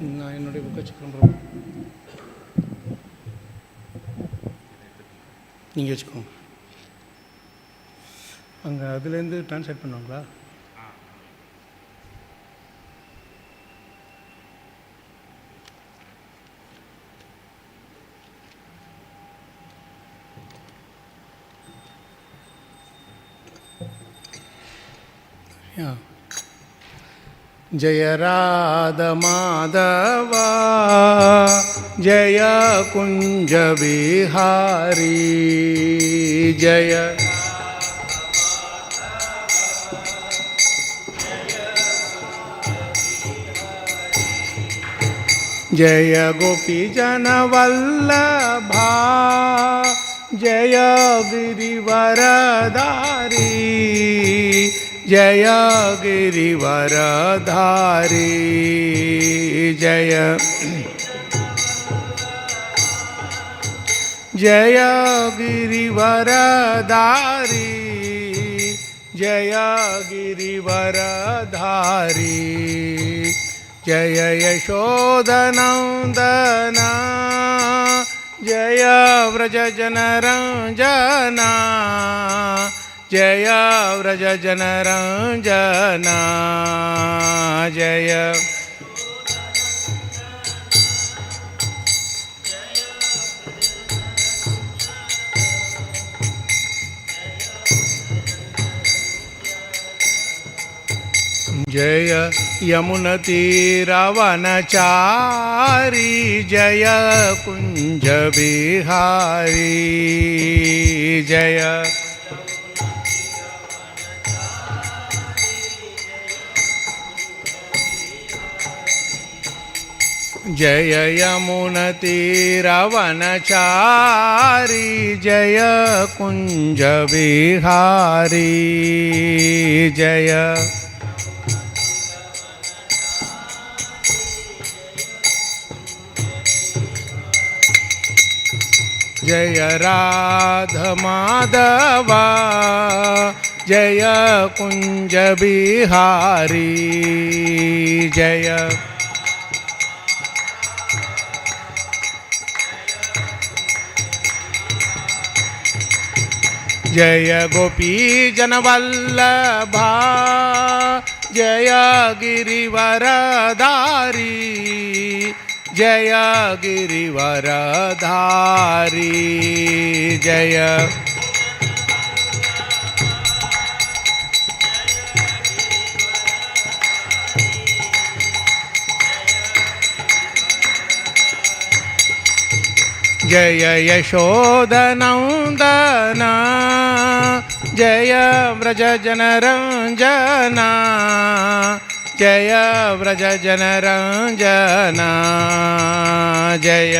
நான் என்னுடைய புக்கை வச்சுக்கிறேன் ப்ரோ, நீங்கள் வச்சுக்கோங்க. அங்கே அதுலேருந்து ட்ரான்ஸ்லேட் பண்ணுவாங்களா? जय राधा माधवा जय कुंज बिहारी जय जय गोपी जन वल्लभा जय गिरिवरधारी जय गिरिवरधारी जय जय गिरिवरधारी जय गिरिवरधारी जय यशोदनन्दना जय व्रजजनरञ्जना जय व्रजजनरञ्जना जय जय यमुनतीरवनचारी जय कुंज बिहारी जय जय यमुनतीरवनचारी जय कुंज बिहारी जय जय राधा माधवा जय कुंज बिहारी जय जय गोपी जनवल्लभा जय गिरिवरधारी जय गिरिवरधारी जय जय यशोदनन्दना जय व्रजजनरञ्जना जय व्रजजनरञ्जना जय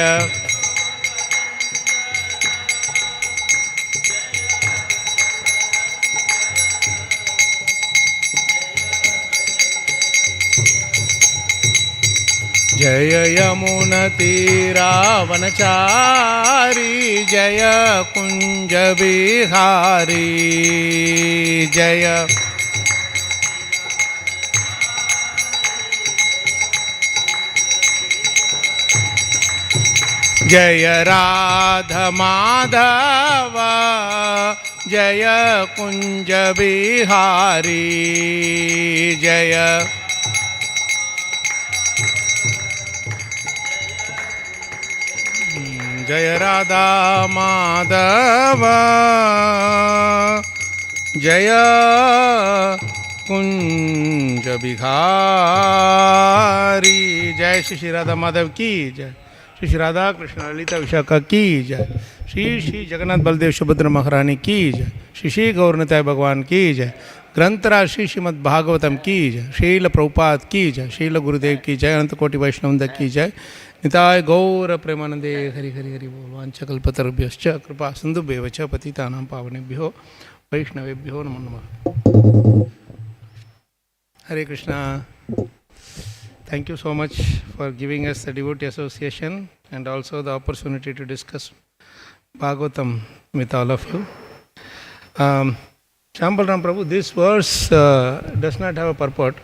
जय यमुनतीरवनचारी जय कुंज बिहारी जय जय राधा माधवा जय कुंज बिहारी जय जय राधा माधवा जय कुंज बिहारी जय श्री राधा माधव की जय, श्री राधा कृष्ण ललिता विशाखा की जय, श्री श्री जगन्नाथ बलदेव सुभद्रा महारानी की जय, श्री श्री गौरनिताय भगवान की जय, ग्रंथराज श्री श्रीमद् भागवतम की जय, श्रील प्रभुपाद की जय, श्रील गुरुदेव की जय, अनंत कोटि वैष्णववृंद की जय, निताय गौर प्रेमानंदे हरि हरि हरि बोल। वाञ्छकल्पतरुभ्यश्च कृपा सिन्धुभ्येव च पतितानां पावनेभ्यो वैष्णवेभ्यो नमो नमः। Hare Krishna. Thank you so much for giving us the devotee association and also the opportunity to discuss Bhagavatam with all of you. Shyam Balram Prabhu, this verse does not have a purport.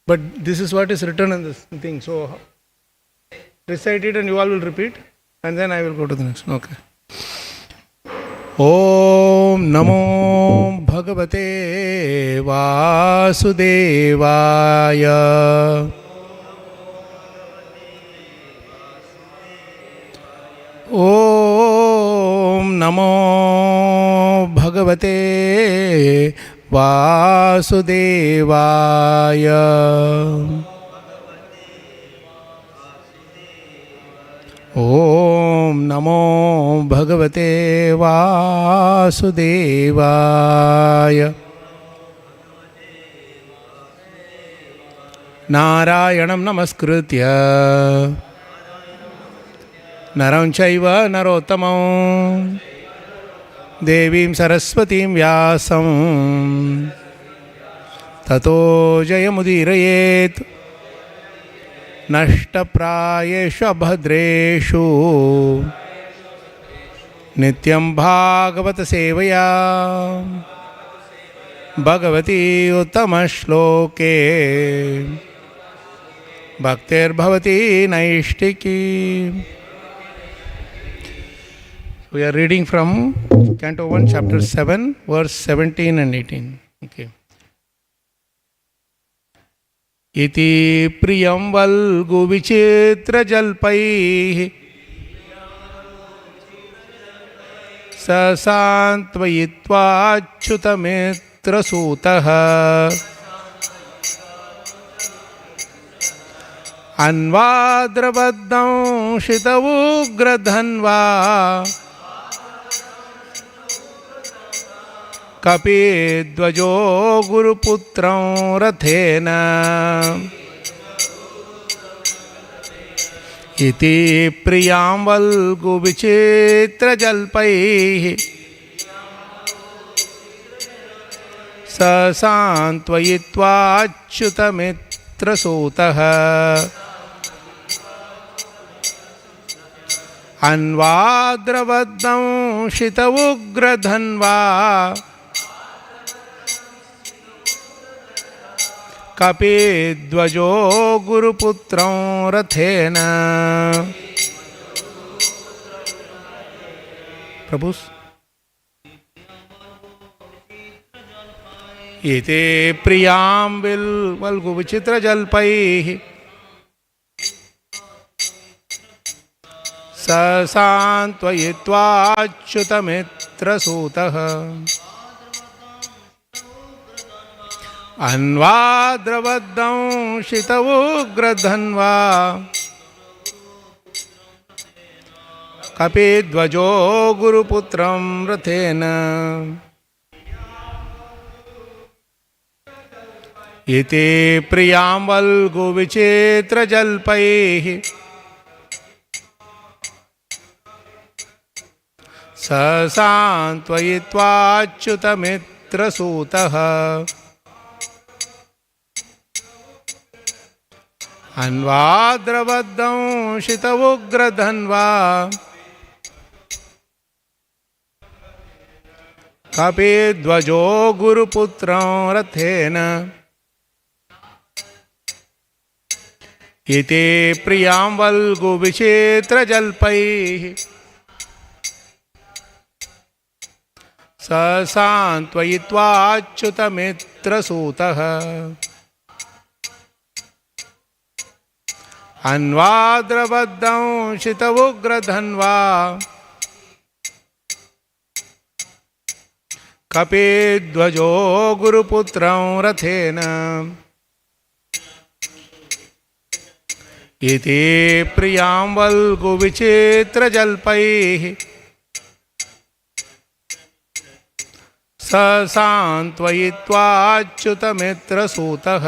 But this is what is written in this thing. So recite it and you all will repeat, and then I will go to the next. Okay. Om Namo Bhagavate Vasudevaya. Om Namo Bhagavate Vasudevaya. Om Namo Bhagavate Vasudevaya. Narayanam namaskritya naram chaiva narottamam devim saraswatim vyasam tato jayamudirayet nashtaprayeshu abhadreshu nityam bhagavata sevaya bhagavati uttamashloke bhaktir bhavati naishtiki. We are reading from Canto 1, Chapter 7, verse 17 and 18. Okay. Iti priyām valgu-vicitra-jalpaiḥ sāntvayitvācyuta-mitra-sūtaḥ anvādravad daṁśita ugra-dhanvā kapi-dhvajo guru-putraṁ rathena iti priyāṁ valgu-vicitra-jalpaiḥ sāntvayitvācyuta-mitra-sūtaḥ anvādravad daṁśita ugra-dhanvā kapi-dhvajo guru-putraṁ rathena. Prabhus. Iti priyām valgu-vicitra-jalpaiḥ sāntvayitvācyuta-mitra-sūtaḥ anvādravad daṁśita ugra-dhanvā kapi-dhvajo guru-putraṁ rathena. Iti priyāṁ valgu-vicitra-jalpaiḥ sāntvayitvācyuta-mitra-sūtaḥ anvādravad daṁśita ugra-dhanvā kapi-dhvajo guru-putraṁ rathena. Iti priyāṁ valgu-vicitra-jalpaiḥ sāntvayitvācyuta-mitra-sūtaḥ anvādravad daṁśita ugra-dhanvā kapi-dhvajo guru-putraṁ rathena. Iti priyāṁ valgu-vicitra-jalpaiḥ sāntvayitvācyuta-mitra-sūtaḥ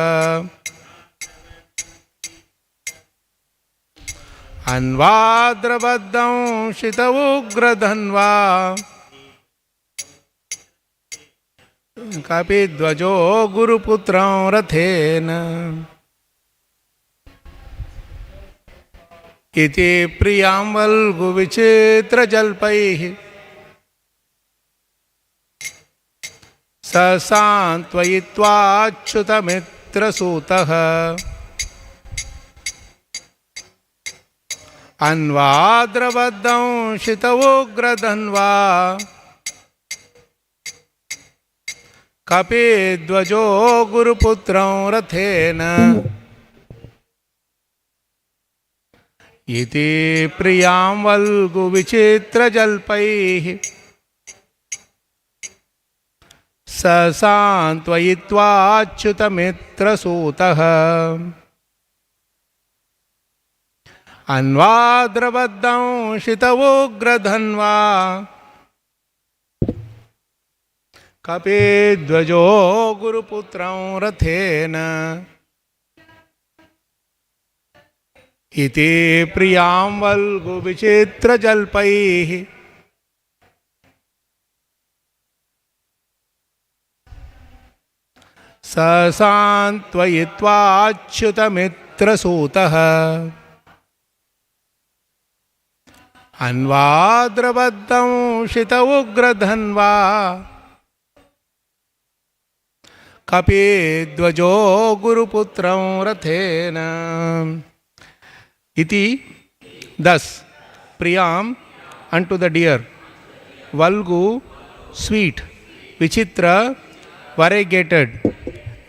anvādravad daṁśita ugra-dhanvā kapi-dhvajo guru-putraṁ rathena. Iti priyāṁ valgu-vicitra-jalpaiḥ sāntvayitvācyuta-mitra-sūtaḥ acyuta-mitra-sūtaḥ anvādravad daṁśita ugra-dhanvā kapi-dhvajo guru-putraṁ rathena iti priyāṁ valgu-vicitra-jalpaiḥ sāntvayitvācyuta-mitra-sūtaḥ anvādravad daṁśita ugra-dhanvā kapi-dhvajo guru-putraṁ rathena iti priyāṁ valgu-vicitra-jalpaiḥ sāntvayitvācyuta-mitra-sūtaḥ anvādravad daṁśita ugra-dhanvā kapi-dhvajo guru-putraṁ rathena iti. Thus, priyāṁ unto the deer, valgu sweet, vicitra variegated,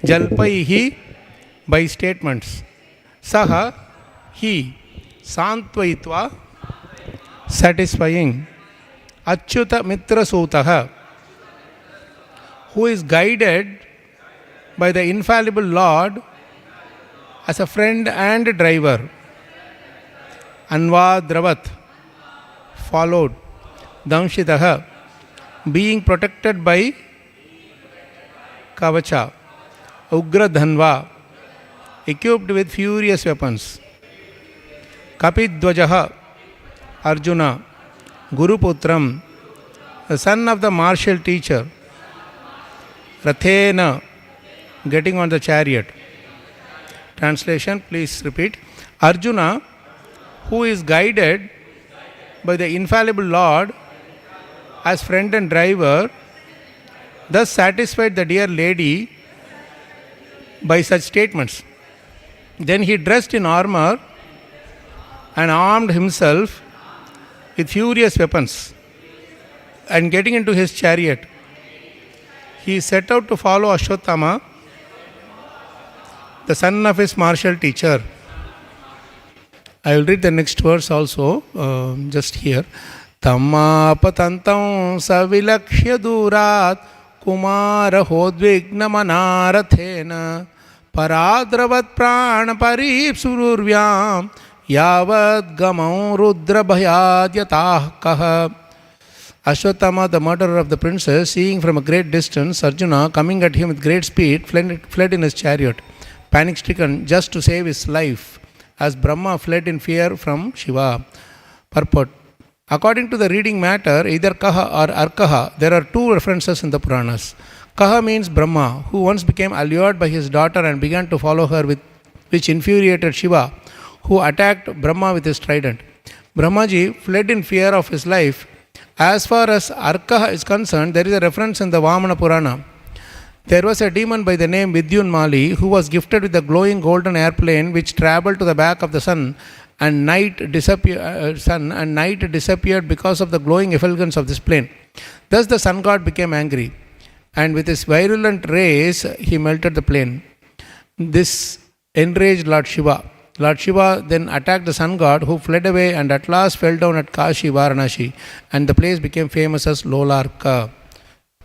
jalpaihi by statements, saha he, sāntvayitvā satisfying, acyuta-mitra-sūtaḥ who is guided by the infallible Lord as a friend and driver, anvādravat followed, daṁśitaḥ being protected by kavaca, ugra-dhanvā equipped with furious weapons, kapi-dhvajaḥ Arjuna, guru-putram the son of the martial teacher, rathena getting on the chariot. Translation, please repeat. Arjuna, who is guided by the infallible Lord as friend and driver, thus satisfied the dear lady by such statements. Then he dressed in armor and armed himself with furious weapons, and getting into his chariot, he set out to follow Aśvatthāmā, the son of his martial teacher. I will read the next verse also, just here. Tammapatantam savilakshya durat kumarahodvignamana rathena parādravad prāna parīpsururvyām yavad gamam rudra-bhayadyatah kaha. Aśvatthāmā, the murderer of the princess, seeing from a great distance Arjuna coming at him with great speed, fled in his chariot, panic-stricken, just to save his life, as Brahma fled in fear from Shiva. Purport. According to the reading matter, either Kaha or Arkaha, there are two references in the Puranas. Kaha means Brahma, who once became allured by his daughter and began to follow her, which infuriated Shiva, who attacked Brahma with his trident. Brahmaji fled in fear of his life. As far as Arkaha is concerned, there is a reference in the Vamana Purana. There was a demon by the name Vidyunmali who was gifted with a glowing golden airplane which travelled to the back of the sun, and night disappeared because of the glowing effulgence of this plane. Thus the sun god became angry, and with his virulent rays he melted the plane. This enraged Lord Shiva. Lord Shiva then attacked the sun god, who fled away and at last fell down at Kashi, Varanasi, and the place became famous as Lolarka.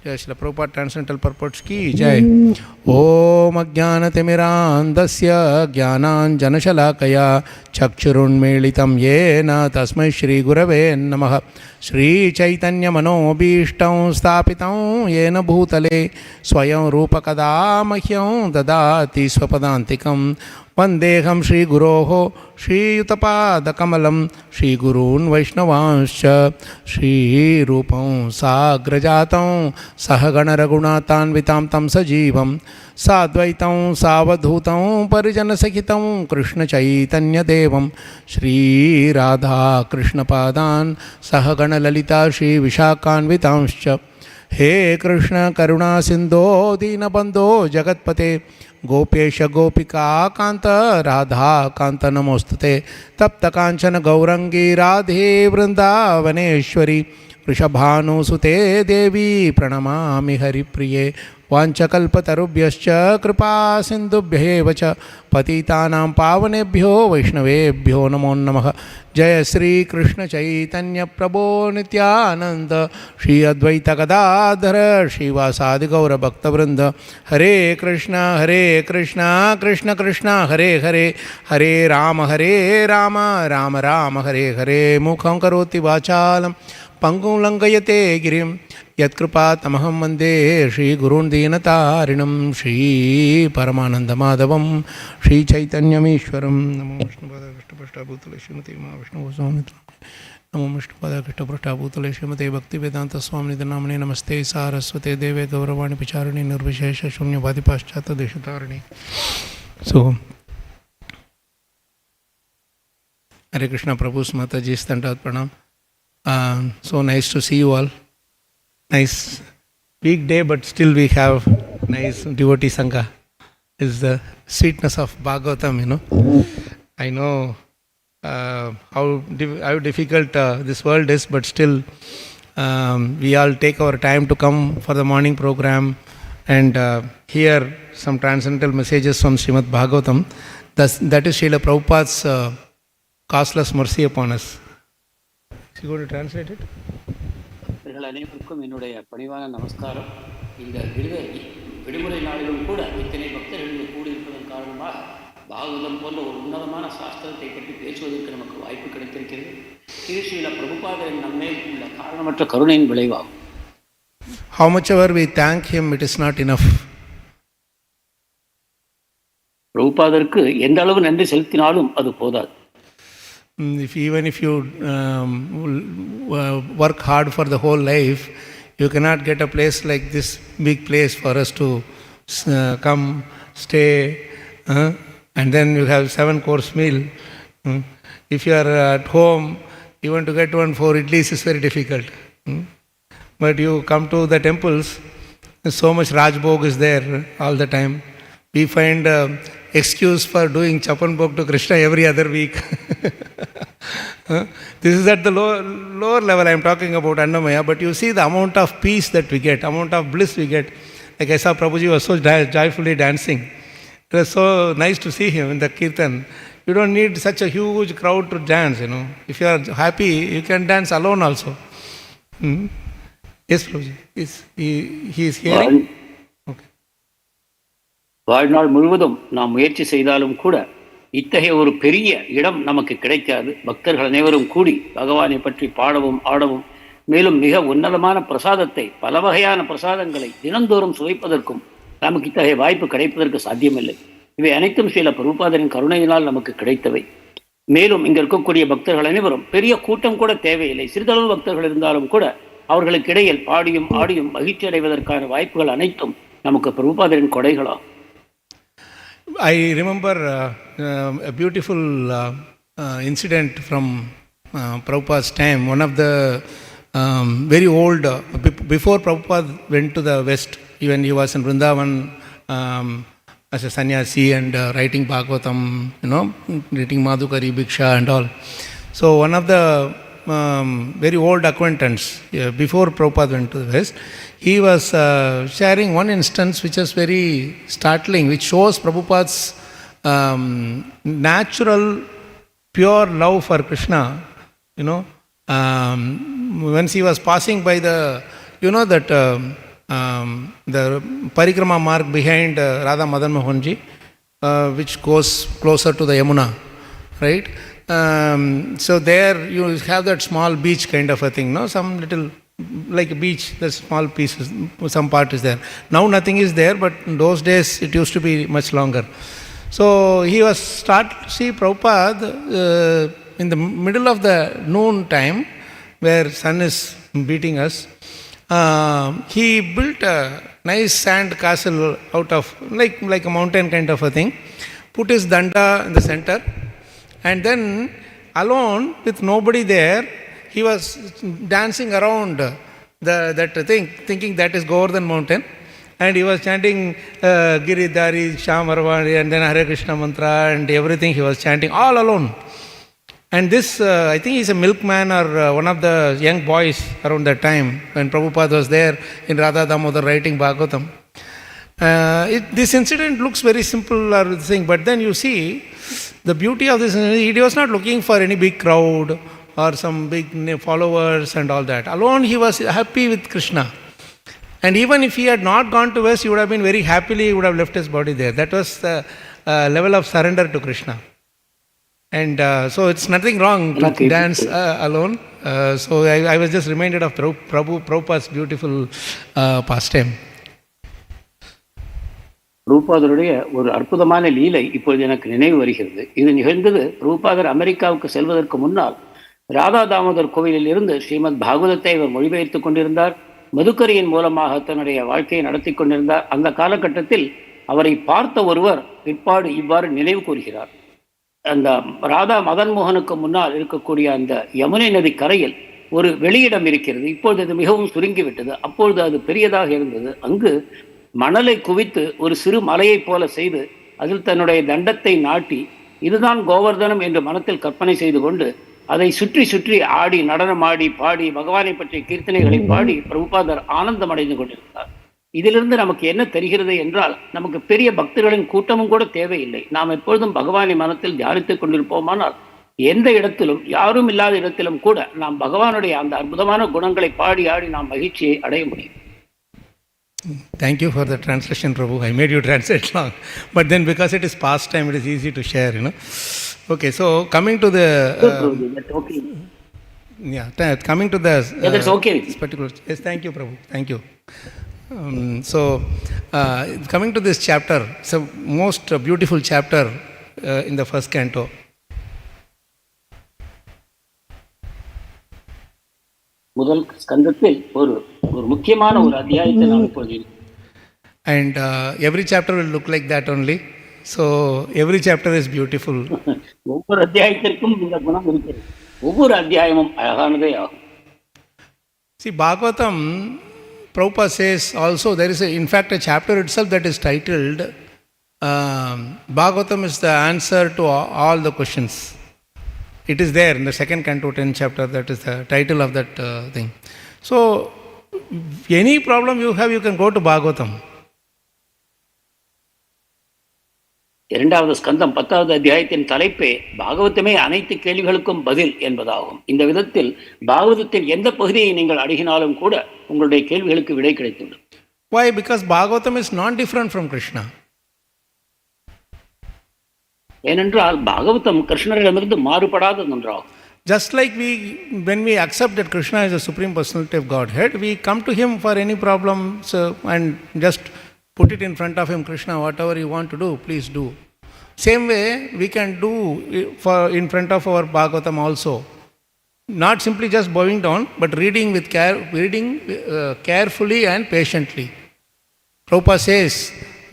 Jai Srila Prabhupada Transcendental Purports ki Jai. Om Ajnana-timirandasya Jnananjana-shalakaya Chakshurunmelitam Yena Tasmai Shri Gurave Namaha. Shri Chaitanya Manobhishtam Sthapitam Yena Bhutale Swayam Rupakadamahyam Dadati Swapadantikam Vandeham Shri Guroho Shri Yutapādakamalam Shri Gurun Vaishnavanscha Shri Rupam Sagrajatam Sahagana Raghunathanvitam Tam Sajivam Sadvaitam Savadhutam Parijana Sakhitam Krishna Chaitanya Devam Shri Radha Krishna Padan Sahagana Lalita Shri Vishakhanvitamscha. He Krishna Karuna Sindho Dina Bandho Jagatpate Gopesh गोपिका कांता राधा कांता नमोस्तुते तप्त कांचन गौरंगी राधे वृंदावनेश्वरी वृषभानुसुते देवी प्रणमामि हरिप्रिये वाञ्छकल्पतरुभ्यश्च कृपा सिन्धुभ्येव च पतितानां पावनेभ्यो वैष्णवेभ्यो नमो नमः। जय श्री कृष्ण चैतन्य प्रभो नित्यानंद श्री अद्वैत गदाधर श्रीवासादि गौर भक्तवृंद। हरे कृष्ण कृष्ण कृष्ण हरे हरे हरे राम राम राम हरे हरे। मुखं करोति वाचालं पंगुं लंघयते गिरिं यत्कृपातमहं वन्दे श्रीगुरून् दीनतारिणं श्रीपरमानन्दमाधवं श्रीचैतन्यमीश्वरं। नमो विष्णुपादाय कृष्णपृष्ठाभूतले श्रीमते महाविष्णुगोस्वामिनिधे नमो विष्णुपादाय कृष्णपृष्ठाभूतले श्रीमते भक्तिवेदान्तस्वामिनिधे नाम्ने नमस्ते सारस्वते देवे गौरवाणी विचारिणी निर्विशेष शून्यवादी पाश्चात्य देशतारिणी। So, Hare Krishna, Prabhu's Mataji, Standard Pranam. So nice to see you all. Nice weekday, but still we have nice devotee sangha. Is the sweetness of Bhagavatam, you know. I know how difficult this world is, but still we all take our time to come for the morning program and hear some transcendental messages from Srimad Bhagavatam. That is Srila Prabhupada's costless mercy upon us. Is he going to translate it? அனைவருக்கும் என்னுடைய பணிவான நமஸ்காரம். இந்த விடுமுறை நாளிலும் கூட இத்தனை பக்தர்கள் கூடியிருப்பதன் காரணமாக பாகவதம் போன்ற ஒரு உன்னதமான சாஸ்திரத்தை பற்றி பேசுவதற்கு நமக்கு வாய்ப்பு கிடைத்திருக்கிறது. இது ஸ்ரீல பிரபுபாதரின் நம்மேல் உள்ள காரணமற்ற கருணையின் விளைவாகும். How much ever we thank him, it is not enough. பிரபுபாதருக்கு எந்த அளவு நன்றி செலுத்தினாலும் அது போதாது. Even if you work hard for the whole life, you cannot get a place like this big place for us to come, stay, and then you have 7-course meal. If you are at home, even to get 4 idlis is very difficult. But you come to the temples, so much Rajbhog is there all the time. We find excuse for doing chapan bhog to Krishna every other week. This is at the lower level I am talking about Annamaya, but you see the amount of peace that we get, amount of bliss we get. Like I saw Prabhuji was so joyfully dancing. It was so nice to see him in the kirtan. You don't need such a huge crowd to dance, you know. If you are happy, you can dance alone also. Yes, Prabhuji. He is hearing. வாழ்நாள் முழுவதும் நாம் முயற்சி செய்தாலும் கூட இத்தகைய ஒரு பெரிய இடம் நமக்கு கிடைக்காது. பக்தர்கள் அனைவரும் கூடி பகவானை பற்றி பாடவும் ஆடவும் மேலும் மிக உன்னதமான பிரசாதத்தை பல வகையான பிரசாதங்களை தினந்தோறும் சுவைப்பதற்கும் நமக்கு இத்தகைய வாய்ப்பு கிடைப்பதற்கு சாத்தியமில்லை. இவை அனைத்தும் ஸ்ரீல பிரபுபாதரின் கருணையினால் நமக்கு கிடைத்தவை. மேலும் இங்க இருக்கக்கூடிய பக்தர்கள் அனைவரும் பெரிய கூட்டம் கூட தேவையில்லை. சிறிதளவு பக்தர்கள் இருந்தாலும் கூட அவர்களுக்கு இடையில் பாடியும் ஆடியும் மகிழ்ச்சி அடைவதற்கான வாய்ப்புகள் அனைத்தும் நமக்கு பிரபுபாதரின் கொடைகளாகும். I remember a beautiful incident from Prabhupada's time. One of the very old, before Prabhupada went to the West, even he was in Vrindavan as a sannyasi and writing Bhagavatam, you know, reading Madhukari, Bhiksha and all. So one of the very old acquaintance, before Prabhupada went to the West, he was sharing one instance which is very startling, which shows Prabhupada's natural, pure love for Krishna. You know, once he was passing by the, you know, that the parikrama mark behind Radha Madan Mohanji, which goes closer to the Yamuna, right? So there you have that small beach kind of a thing, no? Some little, like a beach, the small pieces, some part is there. Now nothing is there, but in those days it used to be much longer. So he was see Prabhupada in the middle of the noon time, where sun is beating us. He built a nice sand castle out of, like a mountain kind of a thing, put his danda in the center, and then alone with nobody there, he was dancing around that thing, thinking that is Govardhan mountain, And he was chanting Giridhari, Shyamarvani, and then Hare Krishna mantra and everything he was chanting all alone. And this, I think he's a milkman or one of the young boys around that time when Prabhupada was there in Radha Damodar writing Bhagavatam. This incident looks very simple or thing, but then you see the beauty of this. He was not looking for any big crowd or some big followers and all that. Alone he was happy with Krishna. And even if he had not gone to West, he would have been very happily, he would have left his body there. That was the level of surrender to Krishna. And so it's nothing wrong to dance alone. So I was just reminded of Prabhupada's beautiful pastime. பிரபுபாதருடைய ஒரு அற்புதமான லீலை இப்பொழுது எனக்கு நினைவு வருகிறது. இது நிகழ்ந்தது பிரபுபாதர் அமெரிக்காவுக்கு செல்வதற்கு முன்னால் ராதா தாமோதர் கோவிலில் இருந்து ஸ்ரீமத் பாகவதத்தை அவர் மொழிபெயர்த்துக் கொண்டிருந்தார். மதுக்கரியின் மூலமாக தன்னுடைய வாழ்க்கையை நடத்தி கொண்டிருந்தார். அந்த காலகட்டத்தில் அவரை பார்த்த ஒருவர் பிற்பாடு இவ்வாறு நினைவு கூறுகிறார். அந்த ராதா மதன் மோகனுக்கு முன்னால் இருக்கக்கூடிய அந்த யமுனை நதி கரையில் ஒரு வெளியிடம் இருக்கிறது. இப்பொழுது அது மிகவும் சுருங்கிவிட்டது. அப்பொழுது அது பெரியதாக இருந்தது. அங்கு மணலை குவித்து ஒரு சிறு மலையைப் போல செய்து அதில் தன்னுடைய தண்டத்தை நாட்டி இதுதான் கோவர்தனம் என்று மனத்தில் கற்பனை செய்து கொண்டு அதை சுற்றி சுற்றி ஆடி நடனமாடி பாடி பகவானை பற்றிய கீர்த்தனைகளை பாடி பிரபுபாதர் ஆனந்தம் அடைந்து கொண்டிருந்தார். இதிலிருந்து நமக்கு என்ன தெரிகிறது என்றால், நமக்கு பெரிய பக்தர்களின் கூட்டமும் கூட தேவையில்லை. நாம் எப்பொழுதும் பகவானை மனத்தில் தியானித்துக் கொண்டிருப்போமானால் எந்த இடத்திலும் யாரும் இல்லாத இடத்திலும் கூட நாம் பகவானுடைய அந்த அற்புதமான குணங்களை பாடி ஆடி நாம் மகிழ்ச்சியை அடைய முடியும். Thank you for the translation, Prabhu. I made you translate long. But then because it is past time, it is easy to share, Okay, so coming to the... that's okay. Yeah, coming to the... that's okay. Particular, yes, thank you, Prabhu. Thank you. Coming to this chapter, it's a most beautiful chapter in the first canto. முதல் ஸ்கந்தத்தில் ஒரு முக்கியமான ஒரு அத்தியாயத்தை நாம் இப்போது and every chapter will look like that only, so every chapter is beautiful. ஒவ்வொரு அத்தியாயத்திற்கும் இந்த குணம் இருக்கிறது. ஒவ்வொரு அத்தியாயமும் அழகானதே ஆகும். See, Bhagavatam, Prabhupada says also, there is in fact a chapter itself that is titled Bhagavatam is the answer to all the questions. It is there in the second canto, 10th chapter, that is the title of that thing. So, any problem you have, you can go to Bhagavatam. இரண்டாவது ஸ்கந்தம் 10வது அத்தியாயத்தின் தலைப்பே பாகவதமே அனைத்து கேள்விகளுக்கும் பதில் என்பதாகும். இந்த விதத்தில் பாகவதத்தின் எந்த பகுதியை நீங்கள் அணுகினாலும் கூட உங்களுடைய கேள்விகளுக்கு விடை கிடைத்துவிடும். Why? Because Bhagavatam is not different from Krishna. ஏனென்றால் பாகவதம் கிருஷ்ணரிடமிருந்து மாறுபடாத ஒன்றாகும். Just like when we accept that Krishna is the Supreme Personality of Godhead, we come to Him for any problems and just put it in front of Him, Krishna, whatever you want to do, please do. Same way, we can do in front of our Bhagavatam also. Not simply just bowing down, but reading with carefully and patiently. Prabhupada says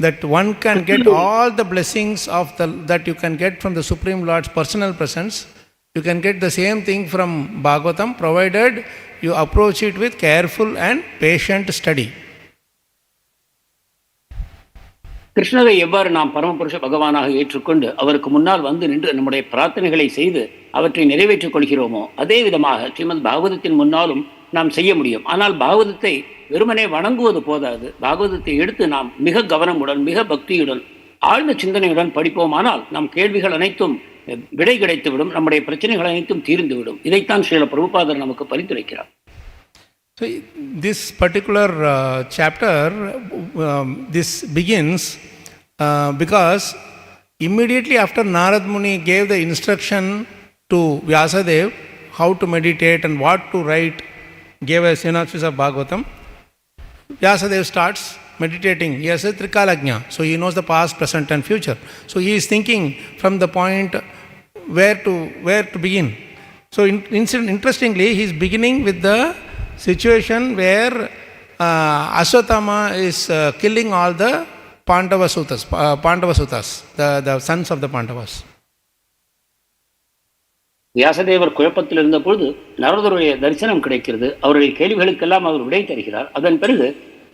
that one can get all the blessings that you can get from the Supreme Lord's personal presence. You can get the same thing from Bhagavatam, provided you approach it with careful and patient study. கிருஷ்ணரை எவ்வாறு நாம் பரமபுருஷ பகவானாக ஏற்றுக்கொண்டு அவருக்கு முன்னால் வந்து நின்று நம்முடைய பிரார்த்தனைகளை செய்து அவற்றை நிறைவேற்றிக் கொள்கிறோமோ அதே விதமாக ஸ்ரீமத் பாகவதத்தின் முன்னாலும் நாம் செய்ய முடியும். ஆனால் பாகவதத்தை வெறுமனே வணங்குவது போதாது. பாகவதத்தை எடுத்து நாம் மிக கவனமுடன் மிக பக்தியுடன் ஆழ்ந்த சிந்தனையுடன் படிப்போமானால் நம் கேள்விகள் அனைத்தும் விடை கிடைத்துவிடும், நம்முடைய பிரச்சனைகள் அனைத்தும் தீர்ந்துவிடும். இதைத்தான் ஸ்ரீல பிரபுபாதர் நமக்கு பரிந்துரைக்கிறார். So this particular chapter, this begins because immediately after Narad Muni gave the instruction to Vyasadev how to meditate and what to write, gave a synopsis of Bhagavatam, Vyasadev starts meditating. He has a trikalagnya, so he knows the past, present and future. So he is thinking from the point where to begin. So interestingly, he is beginning with the situation where Aśvatthāmā is killing all the Pandavasutas, the sons of the Pandavas. வியாசதேவர் குழப்பத்தில் இருந்த பொழுது நரதருடைய தரிசனம் கிடைக்கிறது. அவருடைய கேள்விகளுக்கெல்லாம் அவர் விடை தருகிறார். அதன் பிறகு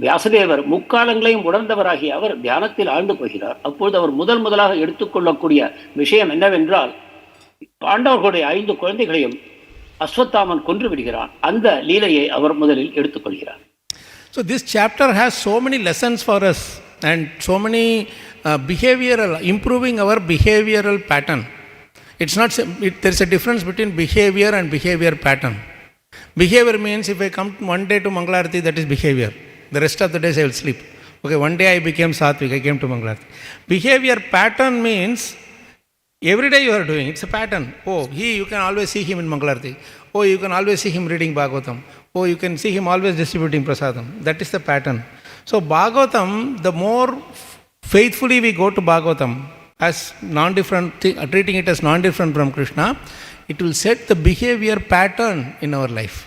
வியாசதேவர் முக்காலங்களையும் உணர்ந்தவராகிய அவர் தியானத்தில் ஆழ்ந்து போகிறார். அப்பொழுது அவர் முதலாக எடுத்துக்கொள்ளக்கூடிய விஷயம் என்னவென்றால், பாண்டவர்களுடைய 5 குழந்தைகளையும் அஸ்வத்தாமன் கொன்று விடுகிறான். அந்த லீலையை அவர் முதலில் எடுத்துக்கொள்கிறார். So this chapter has so many lessons for us and so many behavioral, improving our behavioral pattern. It's not, there's a difference between behavior and behavior pattern. Behavior means if I come one day to Mangalarti, that is behavior. The rest of the days I will sleep. Okay, one day I became Satvik, I came to Mangalarti. Behavior pattern means every day you are doing, it's a pattern. Oh, you can always see him in Mangalarti. Oh, you can always see him reading Bhagavatam. Oh, you can see him always distributing prasadam. That is the pattern. So Bhagavatam, the more faithfully we go to Bhagavatam, as non-different, treating it as non-different from Krishna, it will set the behavior pattern in our life.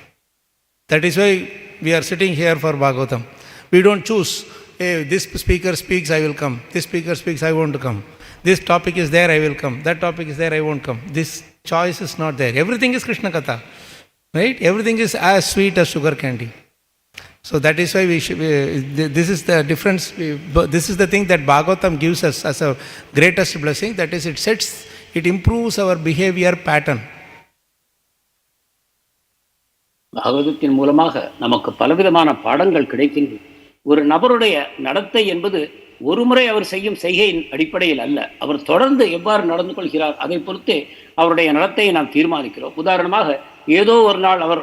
That is why we are sitting here for Bhagavatam. We don't choose, hey, this speaker speaks, I will come. This speaker speaks, I want to come. This topic is there, I will come. That topic is there, I won't come. This choice is not there. Everything is Krishna Katha. Right? Everything is as sweet as sugar candy. So that is why this is the difference. This is the thing that Bhagavatam gives us as a greatest blessing. That is, it improves our behavior pattern. பாகவதத்தின் மூலமாக நமக்கு பலவிதமான பாடங்கள் கிடைக்கின்றன. ஒரு நபருடைய நடத்தை என்பது ஒரு முறை அவர் செய்யும் செய்கையின் அடிப்படையில் அல்ல, அவர் தொடர்ந்து எவ்வாறு நடந்து கொள்கிறார் அதை பொறுத்தே அவருடைய நடத்தையை நாம் தீர்மானிக்கிறோம். உதாரணமாக, ஏதோ ஒரு நாள் அவர்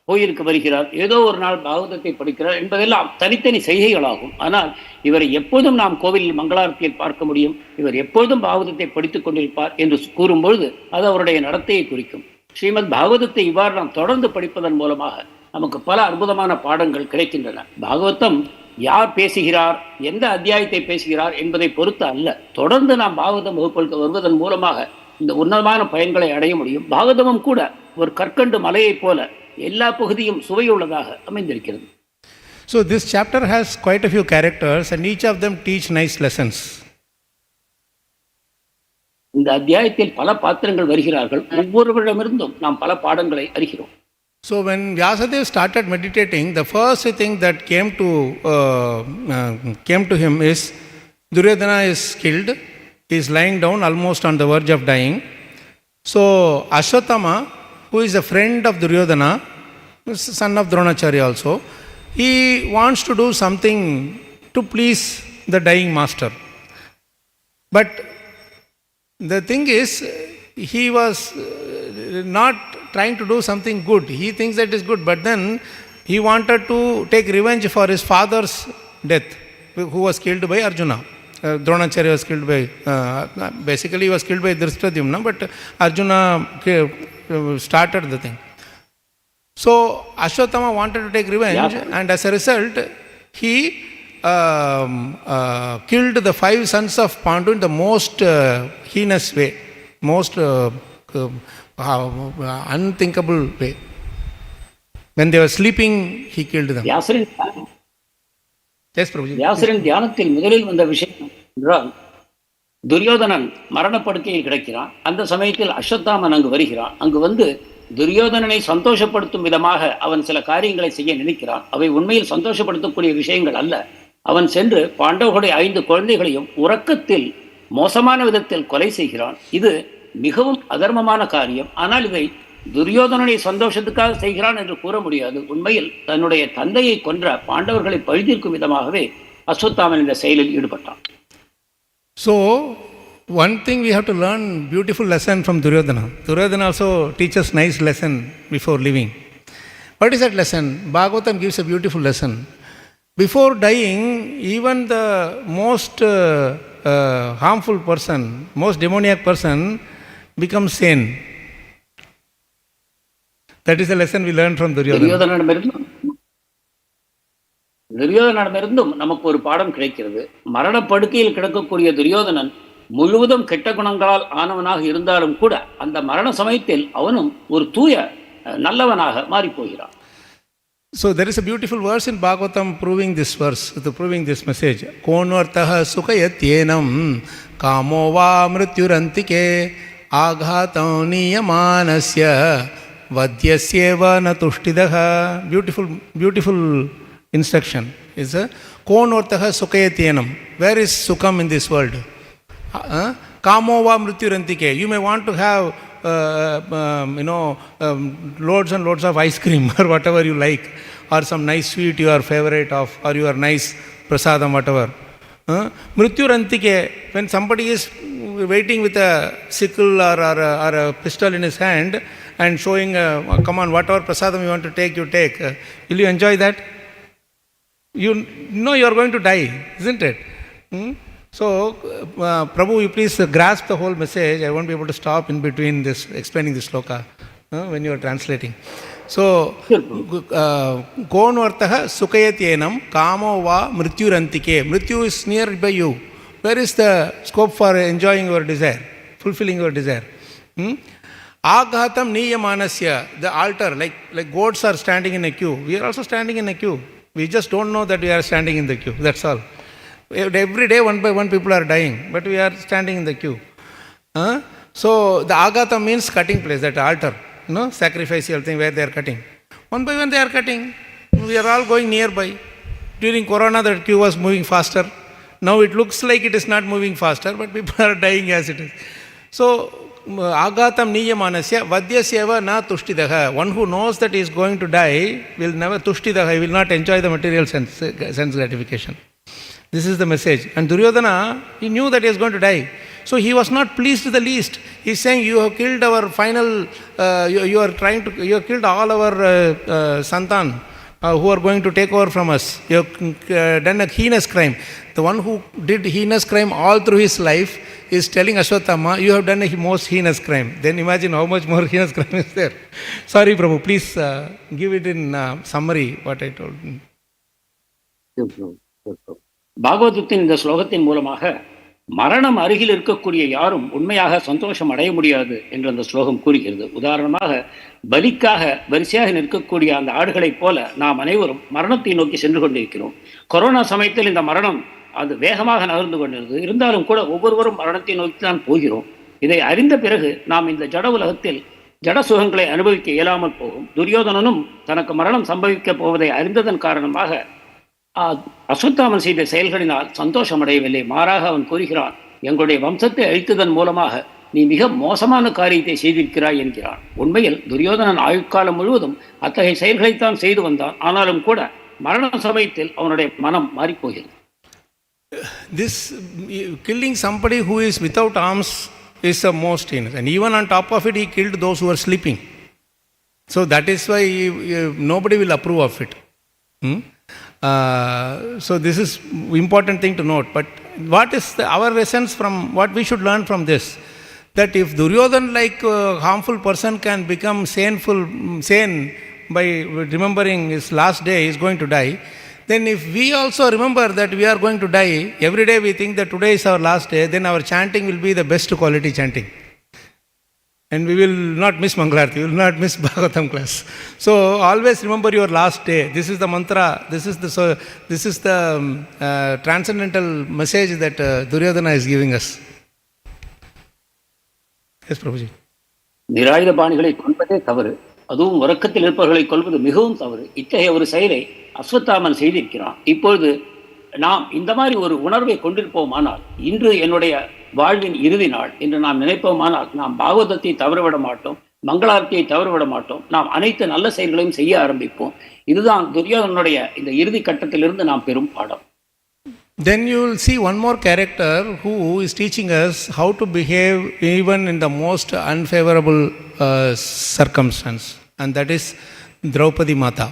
கோயிலுக்கு வருகிறார், ஏதோ ஒரு நாள் பாகவதத்தை படிக்கிறார் என்பதெல்லாம் தனித்தனி செய்கைகளாகும். ஆனால் இவரை எப்போதும் நாம் கோவிலில் மங்களாரத்தியில் பார்க்க முடியும், இவர் எப்பொழுதும் பாகவதத்தை படித்துக் கொண்டிருப்பார் என்று கூறும்பொழுது அது அவருடைய நடத்தையை குறிக்கும். ஸ்ரீமத் பாகவதத்தை இவ்வாறு நாம் தொடர்ந்து படிப்பதன் மூலமாக நமக்கு பல அற்புதமான பாடங்கள் கிடைக்கின்றன. பாகவதம் யார் பேசுகிறார், எந்த அத்தியாயத்தை பேசுகிறார் என்பதை பொறுத்து அல்ல, தொடர்ந்து நாம் பாகவதம் வகுப்புகளுக்கு வருவதன் மூலமாக இந்த உன்னதமான பயன்களை அடைய முடியும். பாகவதமும் கூட ஒரு கற்கண்டு மலையைப் போல எல்லா பகுதியும் சுவையுள்ளதாக அமைந்திருக்கிறது. So this chapter has quite a few characters and each of them teach nice lessons. இந்த அத்தியாயத்தில் பல பாத்திரங்கள் வருகிறார்கள், ஒவ்வொருவரிடமிருந்தும் நாம் பல பாடங்களை அறிகிறோம். So when Vyasadeva started meditating, the first thing that came to him is Duryodhana is killed. He is lying down almost on the verge of dying. So Aśvatthāmā, who is a friend of Duryodhana, son of Dronacharya also, he wants to do something to please the dying master. But the thing is, he was not trying to do something good. He thinks that is good, but then he wanted to take revenge for his father's death, who was killed by Arjuna. Dronacharya was killed by, basically he was killed by Drishtadyumna, but Arjuna started the thing. So Aśvatthāmā wanted to take revenge, and as a result, he killed the 5 sons of Pandu in the most heinous way, most unthinkable way. When they were sleeping, he killed them. Yes, Prabhuji. வியாசரின் தியானத்தில் முதலில் வந்த விஷயம் என்றால், துரியோதனன் மரணப்படுக்கையில் கிடக்கிறான். அந்த சமயத்தில் அஸ்வத்தாமன் அங்கு வருகிறான். அங்கு வந்து துரியோதனனை சந்தோஷப்படுத்தும் விதமாக அவன் சில காரியங்களை செய்ய நினைக்கிறான். அவை உண்மையில் சந்தோஷப்படுத்தக்கூடிய விஷயங்கள் அல்ல. அவன் சென்று பாண்டவர்களுடைய 5 குழந்தைகளையும் உறக்கத்தில் மோசமான விதத்தில் கொலை செய்கிறான். இது மிகவும் அதர்மமான காரியம். ஆனால் இதை துரியோதனனை சந்தோஷத்துக்காக செய்கிறான் என்று கூற முடியாது. உண்மையில் தன்னுடைய தந்தையை கொன்ற பாண்டவர்களை பழிதீர்க்கும் விதமாகவே அஸ்வத்தாமன் இந்த செயலில் ஈடுபட்டான். So one thing we have to learn, beautiful lesson from Duryodhana. Duryodhana also teaches nice lesson before leaving. What is that lesson? Bhagavatam gives a beautiful lesson. Before dying, even the most harmful person, most demoniac person becomes sane. That is the lesson we learned from Duryodhana. துரியோதனிடமிருந்தும் நமக்கு ஒரு பாடம் கிடைக்கிறது. மரணப்படுக்கையில் கிடக்கக்கூடிய துரியோதனன் முழுவதும் கெட்ட குணங்களால் ஆனவனாக இருந்தாலும் கூட அந்த மரண சமயத்தில் அவனும் ஒரு தூய நல்லவனாக மாறி போகிறான். So there is a beautiful verse in Bhagavatam proving this verse, proving this message. Konvartaha sukayatyenam kamo va mrityurantike aghatam niyamanasya vadyasyeva natushtidaha. Beautiful instruction is a konortaha sukayatyenam. Where is sukam in this world? Kamova mrityurantike. You may want to have loads and loads of ice cream or whatever you like, or some nice sweet you are favorite of, or your nice prasadam, whatever. Mrityurantike, when somebody is waiting with a sickle or a pistol in his hand and showing, come on, whatever prasadam you want to take, you take. Will you enjoy that? You know you are going to die, isn't it? So, Prabhu, you please grasp the whole message. I won't be able to stop in between this, explaining this sloka when you are translating. So, Konvartaha sukayatyenam kamo va mrityurantike. Mrityu is near by you. Where is the scope for enjoying your desire, fulfilling your desire? Aghatam niyamanasya, the altar, like goats are standing in a queue. We are also standing in a queue. We just don't know that we are standing in the queue. That's all. Every day, one by one, people are dying, but we are standing in the queue. So, the agata means cutting place, that altar, sacrificial thing where they are cutting. One by one, they are cutting. We are all going nearby. During Corona, the queue was moving faster. Now it looks like it is not moving faster, but people are dying as it is. So, agatam niyamanasya vadyasyeva na tushtidaha. One who knows that he is going to die will never tushtidaha, he will not enjoy the material sense gratification. This is the message. And Duryodhana, he knew that he was going to die. So he was not pleased to the least. He is saying, you have killed our final, you have killed all our santan who are going to take over from us. You have done a heinous crime. The one who did heinous crime all through his life is telling Aśvatthāmā, you have done a most heinous crime. Then imagine how much more heinous crime is there. Sorry, Prabhu, please give it in summary what I told. பாகவதத்தின் இந்த ஸ்லோகத்தின் மூலமாக மரணம் அருகில் இருக்கக்கூடிய யாரும் உண்மையாக சந்தோஷம் அடைய முடியாது என்று அந்த ஸ்லோகம் கூறுகிறது. உதாரணமாக பலிக்காக வரிசையாக நிற்கக்கூடிய அந்த ஆடுகளைப் போல நாம் அனைவரும் மரணத்தை நோக்கி சென்று கொண்டிருக்கிறோம். கொரோனா சமயத்தில் இந்த மரணம் அது வேகமாக நகர்ந்து கொண்டிருந்தது. இருந்தாலும் கூட ஒவ்வொருவரும் மரணத்தை நோக்கி தான் போகிறோம். இதை அறிந்த பிறகு நாம் இந்த ஜட உலகத்தில் ஜட சுகங்களை அனுபவிக்க இயலாமல் போகும். துரியோதனனும் தனக்கு மரணம் சம்பவிக்கப் போவதை அறிந்ததன் காரணமாக அஸ்வத்தாமன் செய்த செயல்களினால் சந்தோஷம் அடையவில்லை. மாறாக அவன் கூறுகிறான், எங்களுடைய வம்சத்தை அழித்ததன் மூலமாக நீ மிக மோசமான காரியத்தை செய்திருக்கிறாய் என்கிறான். உண்மையில் துரியோதனன் ஆயுட்காலம் முழுவதும் அத்தகைய செயல்களைத்தான் செய்து வந்தான். ஆனாலும் கூட மரண சமயத்தில் அவனுடைய மனம் மாறிப்போகிறது. This killing somebody who is without arms is the most heinous, and even on top of it he killed those who are sleeping. So that is why nobody will approve of it. So this is important thing to note. But what is our essence from what we should learn from this? That if Duryodhana, like harmful person, can become sane by remembering his last day, he is going to die, then if we also remember that we are going to die, every day we think that today is our last day, then our chanting will be the best quality chanting. And we will not miss Mangalarti, we will not miss Bhagavatam class. So always remember your last day. This is the mantra, this is the transcendental message that Duryodhana is giving us. Yes, Prabhuji. நிராயுத பாணிகளை கொள்வதே தவறு, அதுவும் உறக்கத்தில் இருப்பவர்களை கொள்வது மிகவும் தவறு. இத்தகைய ஒரு செயலை அஸ்வத்தாமன் செய்திருக்கிறான். இப்பொழுது நாம் இந்த மாதிரி ஒரு உணர்வை கொண்டிருப்போமானால், இன்று என்னுடைய வாழ்வின் இறுதி நாள் என்று நாம் நினைப்போமானால், நாம் பாகவதத்தை தவறவிட மாட்டோம், மங்களாரத்தியை தவறவிட மாட்டோம், நாம் அனைத்து நல்ல செயல்களையும் செய்ய ஆரம்பிப்போம். இதுதான் துரியோதனனுடைய இந்த இறுதி கட்டத்திலிருந்து நாம் பெறும் பாடம். Then you will see one more character who is teaching us how to behave even in the most unfavorable circumstance, and that is Draupadi Mata.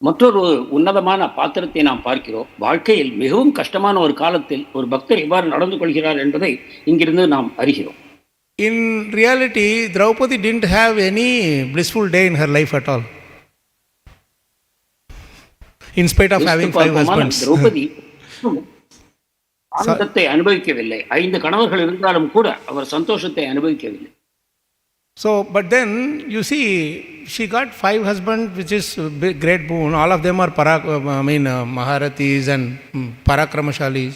மற்றொரு உன்னதமான பாத்திரத்தை நாம் பார்க்கிறோம். வாழ்க்கையில் மிகவும் கஷ்டமான ஒரு காலத்தில் ஒரு பக்தர் எவ்வாறு நடந்து கொள்கிறார் என்பதை இங்கிருந்து நாம் அறிகிறோம். In reality, Draupadi didn't have any blissful day in her life at all. In spite of having 5 husbands. Draupadi ஆனந்தத்தை அனுபவிக்கவில்லை. 5 கணவர்கள் இருந்தாலும் கூட அவர் சந்தோஷத்தை அனுபவிக்கவில்லை. So, but then you see, she got 5 husbands, which is great boon. All of them are Maharathis and Parakramashalis.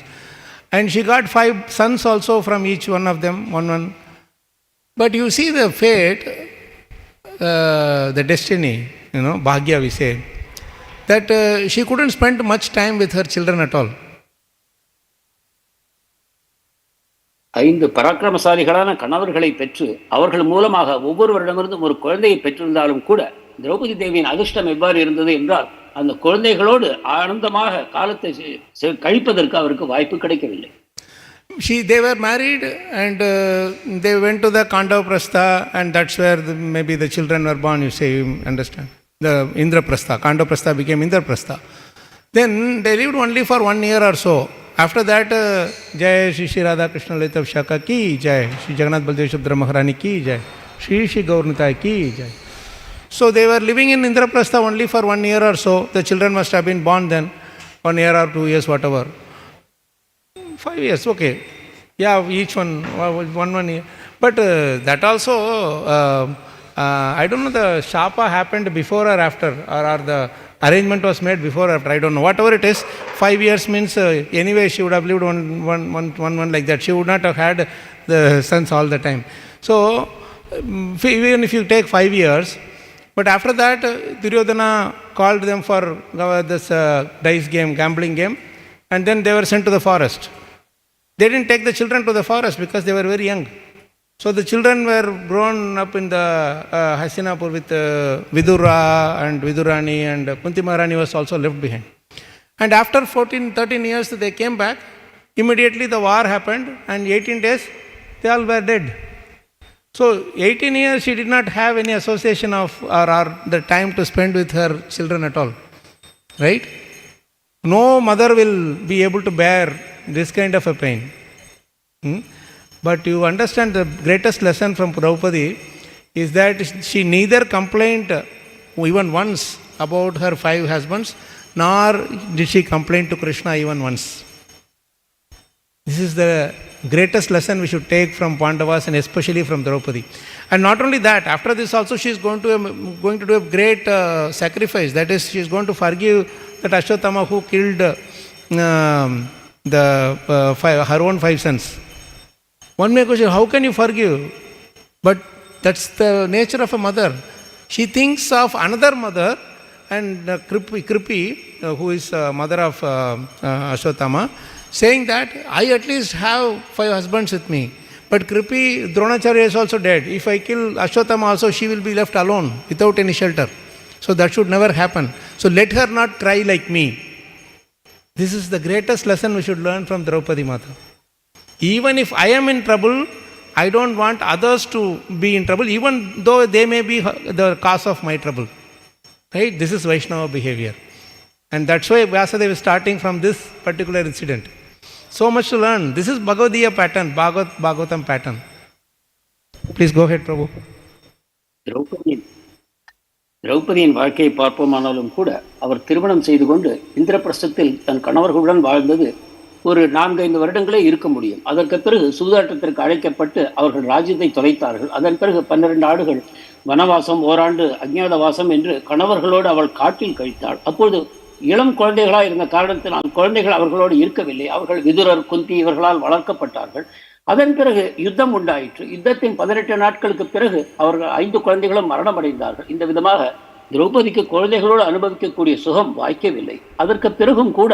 And she got 5 sons also from each one of them, one. But you see the fate, the destiny. Bhagya we say, that she couldn't spend much time with her children at all. 5 பராக்கிரமசாலிகளான கணவர்களை பெற்று அவர்கள் மூலமாக ஒவ்வொருவரிடமிருந்தும் ஒரு குழந்தையை பெற்றிருந்தாலும் கூட திரௌபதி தேவியின் அதிர்ஷ்டம் எவ்வாறு இருந்தது என்றால் அந்த குழந்தைகளோடு ஆனந்தமாக காலத்தை கழிப்பதற்கு அவருக்கு வாய்ப்பு கிடைக்கவில்லை. They were married and they went to the Kandavaprastha, and that's where maybe the children were born, you say, you understand. The Indraprastha, Kandavaprastha became Indraprastha. Then they lived only for 1 year or so. After that, Jai Shri Shri Radha Krishna Lalita Vishaka ki Jai, Shri Jagannath Baldev Subhadra Maharani ki Jai, Shri Shri Gaur-Nitai ki Jai. So they were living in Indraprastha only for 1 year or so. The children must have been born then, 1 year or 2 years, whatever. 5 years, okay. Yeah, each one year. But that also, I don't know, the shapa happened before or after, or the arrangement was made before or after, I don't know. Whatever it is, 5 years means anyway she would have lived one like that. She would not have had the sons all the time. So, even if you take 5 years, but after that, Duryodhana called them for this dice game, gambling game, and then they were sent to the forest. They didn't take the children to the forest because they were very young. So the children were grown up in the Hastinapur with Vidura and Vidurani, and Kunti Maharani was also left behind. And after 13 years they came back. Immediately the war happened, and 18 days they all were dead. So 18 years she did not have any association of or the time to spend with her children at all. Right? No mother will be able to bear this kind of a pain. But you understand the greatest lesson from Draupadi is that she neither complained even once about her 5 husbands, nor did she complain to Krishna even once. This is the greatest lesson we should take from Pandavas, and especially from Draupadi. And not only that, after this also she is going to do a great sacrifice. That is, she is going to forgive that Aśvatthāmā who killed her own 5 sons. One may question, how can you forgive? But that's the nature of a mother. She thinks of another mother, and Kripi, who is mother of Aśvatthāmā, saying that I at least have 5 husbands with me. But Kripi, Dronacharya is also dead. If I kill Aśvatthāmā also, she will be left alone without any shelter. So that should never happen. So let her not cry like me. This is the greatest lesson we should learn from Draupadi Mata. Even if I am in trouble, I don't want others to be in trouble, even though they may be the cause of my trouble. Right? This is Vaishnava behavior. And that's why Vyasadeva is starting from this particular incident. So much to learn. This is Bhagavadiya pattern, Bhagavatam pattern. Please go ahead, Prabhu. திரௌபதியின் வாழ்க்கையை பார்ப்போமானாலும் கூட அவர் திருமணம் செய்து கொண்டு இந்திரபிரஸ்தத்தில் தன் கணவர்களுடன் வாழ்ந்தது ஒரு 4-5 வருடங்களே இருக்க முடியும். அதற்கு பிறகு சூதாட்டத்திற்கு அழைக்கப்பட்டு அவர்கள் ராஜ்யத்தை தொலைத்தார்கள். அதன் பிறகு 12 ஆண்டுகள் வனவாசம், ஓராண்டு அஞ்ஞாதவாசம் என்று கணவர்களோடு அவள் காட்டில் கழித்தாள். அப்பொழுது இளம் குழந்தைகளாக இருந்த காரணத்தினால் குழந்தைகள் அவர்களோடு இருக்கவில்லை. அவர்கள் விதுரர், குந்தி இவர்களால் வளர்க்கப்பட்டார்கள். அதன் பிறகு யுத்தம் உண்டாயிற்று. யுத்தத்தின் 18 நாட்களுக்கு பிறகு அவர்கள் 5 குழந்தைகளும் மரணமடைந்தார்கள். இந்த விதமாக திரௌபதிக்கு குழந்தைகளோடு அனுபவிக்கக்கூடிய சுகம் வாய்க்கவில்லை. அதற்கு பிறகும் கூட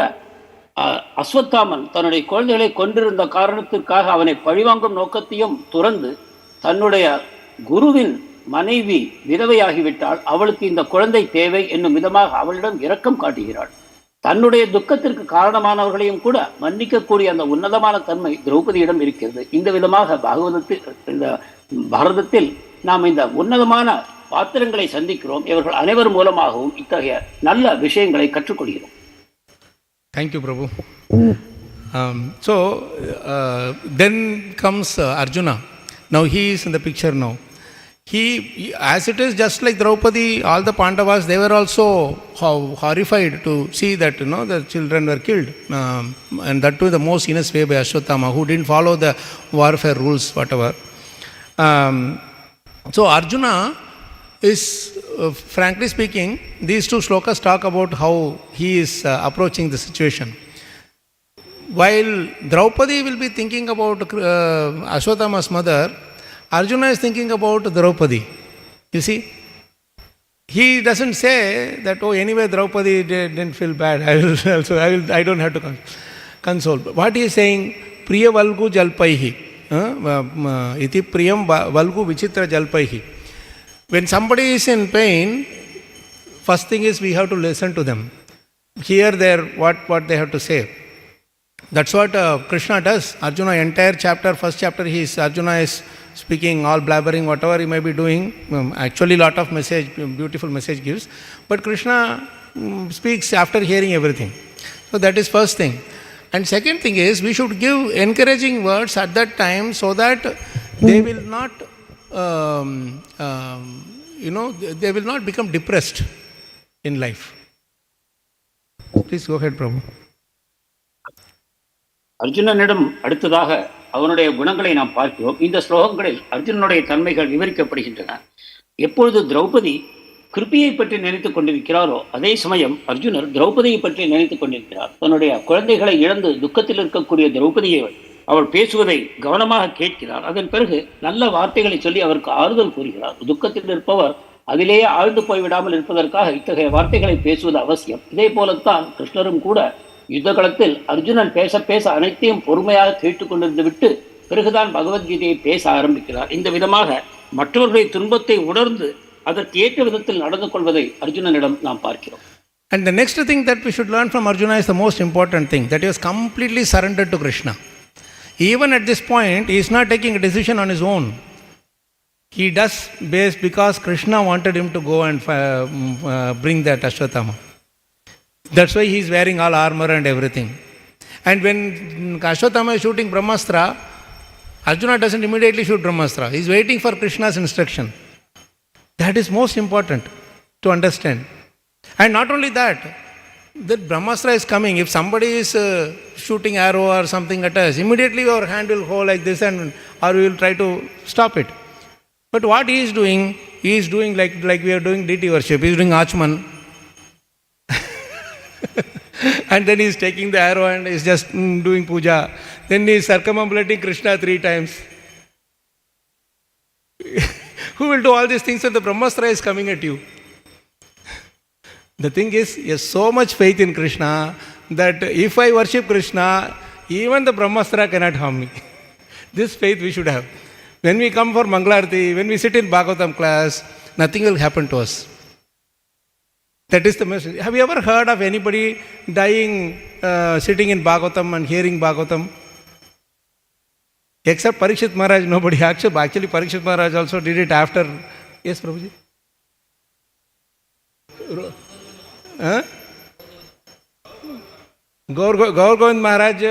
அஸ்வத்தாமன் தன்னுடைய குழந்தைகளை கொண்டிருந்த காரணத்திற்காக அவனை பழிவாங்கும் நோக்கத்தையும் துறந்து தன்னுடைய குருவின் மனைவி விதவையாகிவிட்டால் அவளுக்கு இந்த குழந்தை தேவை என்னும் விதமாக அவளிடம் இரக்கம் காட்டுகிறாள். தன்னுடைய துக்கத்திற்கு காரணமானவர்களையும் கூட மன்னிக்கக்கூடிய அந்த உன்னதமான தன்மை திரௌபதியிடம் இருக்கிறது. இந்த விதமாக இந்த பாரதத்தில் நாம் இந்த உன்னதமான பாத்திரங்களை சந்திக்கிறோம். இவர்கள் அனைவர் மூலமாகவும் இத்தகைய நல்ல விஷயங்களை கற்றுக்கொள்கிறோம். Thank you, Prabhu. Then comes Arjuna. Now he is in the picture now. He, as it is, just like Draupadi, all the Pandavas, they were also horrified to see that the children were killed, and that too the most heinous way by Aśvatthāmā, who didn't follow the warfare rules, whatever. So Arjuna is, frankly speaking, these 2 shlokas talk about how he is approaching the situation. While Draupadi will be thinking about Aśvatthāma's mother, Arjuna is thinking about Draupadi. You see? he doesn't say that, oh, anyway, Draupadi didn't feel bad. I don't have to console. What he is saying, valgu-vicitra-jalpaiḥ, iti priyām valgu-vicitra-jalpaiḥ. When somebody is in pain, first thing is we have to listen to them. Hear what they have to say. That's what Krishna does. Arjuna, entire chapter, first chapter, Arjuna is speaking, all blabbering, whatever he may be doing. Actually, lot of message, beautiful message gives. But Krishna speaks after hearing everything. So that is first thing. And second thing is, we should give encouraging words at that time so that they will not, they will not become depressed in life. Please go ahead, Prabhu. அர்ஜுனனிடம் அடுத்ததாக அவனுடைய குணங்களை நாம் பார்க்கிறோம். இந்த ஸ்லோகங்களில் அர்ஜுனனுடைய தன்மைகள் விவரிக்கப்படுகின்றன. எப்பொழுது திரௌபதி கிருபியை பற்றி நினைத்துக் கொண்டிருக்கிறாரோ அதே சமயம் அர்ஜுனர் திரௌபதியை பற்றி நினைத்துக் கொண்டிருக்கிறார். தன்னுடைய குழந்தைகளை இழந்து துக்கத்தில் இருக்கக்கூடிய திரௌபதியை அவள் பேசுவதை கவனமாக கேட்கிறார். அதன் பிறகு நல்ல வார்த்தைகளை சொல்லி அவருக்கு ஆறுதல் கூறுகிறார். துக்கத்தில் இருப்பவர் அதிலேயே ஆழ்ந்து போய்விடாமல் இருப்பதற்காக இத்தகைய வார்த்தைகளை பேசுவது அவசியம். இதே போலத்தான் கிருஷ்ணரும் கூட யுத்த காலத்தில் அர்ஜுனன் பேச பேச அனைத்தையும் பொறுமையாக கேட்டுக்கொண்டிருந்து விட்டு பிறகுதான் பகவத்கீதையை பேச ஆரம்பிக்கிறார். இந்த விதமாக மற்றவர்களுடைய துன்பத்தை உணர்ந்து அதற்கு ஏற்ற விதத்தில் நடந்து கொள்வதை அர்ஜுனனிடம் நாம் பார்க்கிறோம். And the next thing that we should learn from Arjuna is the most important thing, that he was completely surrendered to Krishna. Even at this point, he is not taking a decision on his own. He does based because Krishna wanted him to go and bring that Aśvatthāmā. That's why he is wearing all armor and everything. And when Aśvatthāmā is shooting Brahmastra, Arjuna doesn't immediately shoot Brahmastra. He is waiting for Krishna's instruction. That is most important to understand. And not only that, the Brahmastra is coming. If somebody is shooting arrow or something at us, immediately our hand will go like this, and or we will try to stop it. But what he is doing like we are doing deity worship. He is doing Achman. And then he is taking the arrow and is just doing puja. Then he is circumambulating Krishna 3 times. Who will do all these things when the Brahmastra is coming at you? The thing is, he has so much faith in Krishna that if I worship Krishna, even the Brahmastra cannot harm me. This faith we should have. When we come for Mangalarti, when we sit in Bhagavatam class, nothing will happen to us. That is the message. Have you ever heard of anybody dying sitting in Bhagavatam and hearing Bhagavatam? Except Parikshit Maharaj, nobody. Actually, Parikshit Maharaj also did it after. Yes, Prabhuji? Gaur Govind Maharaj,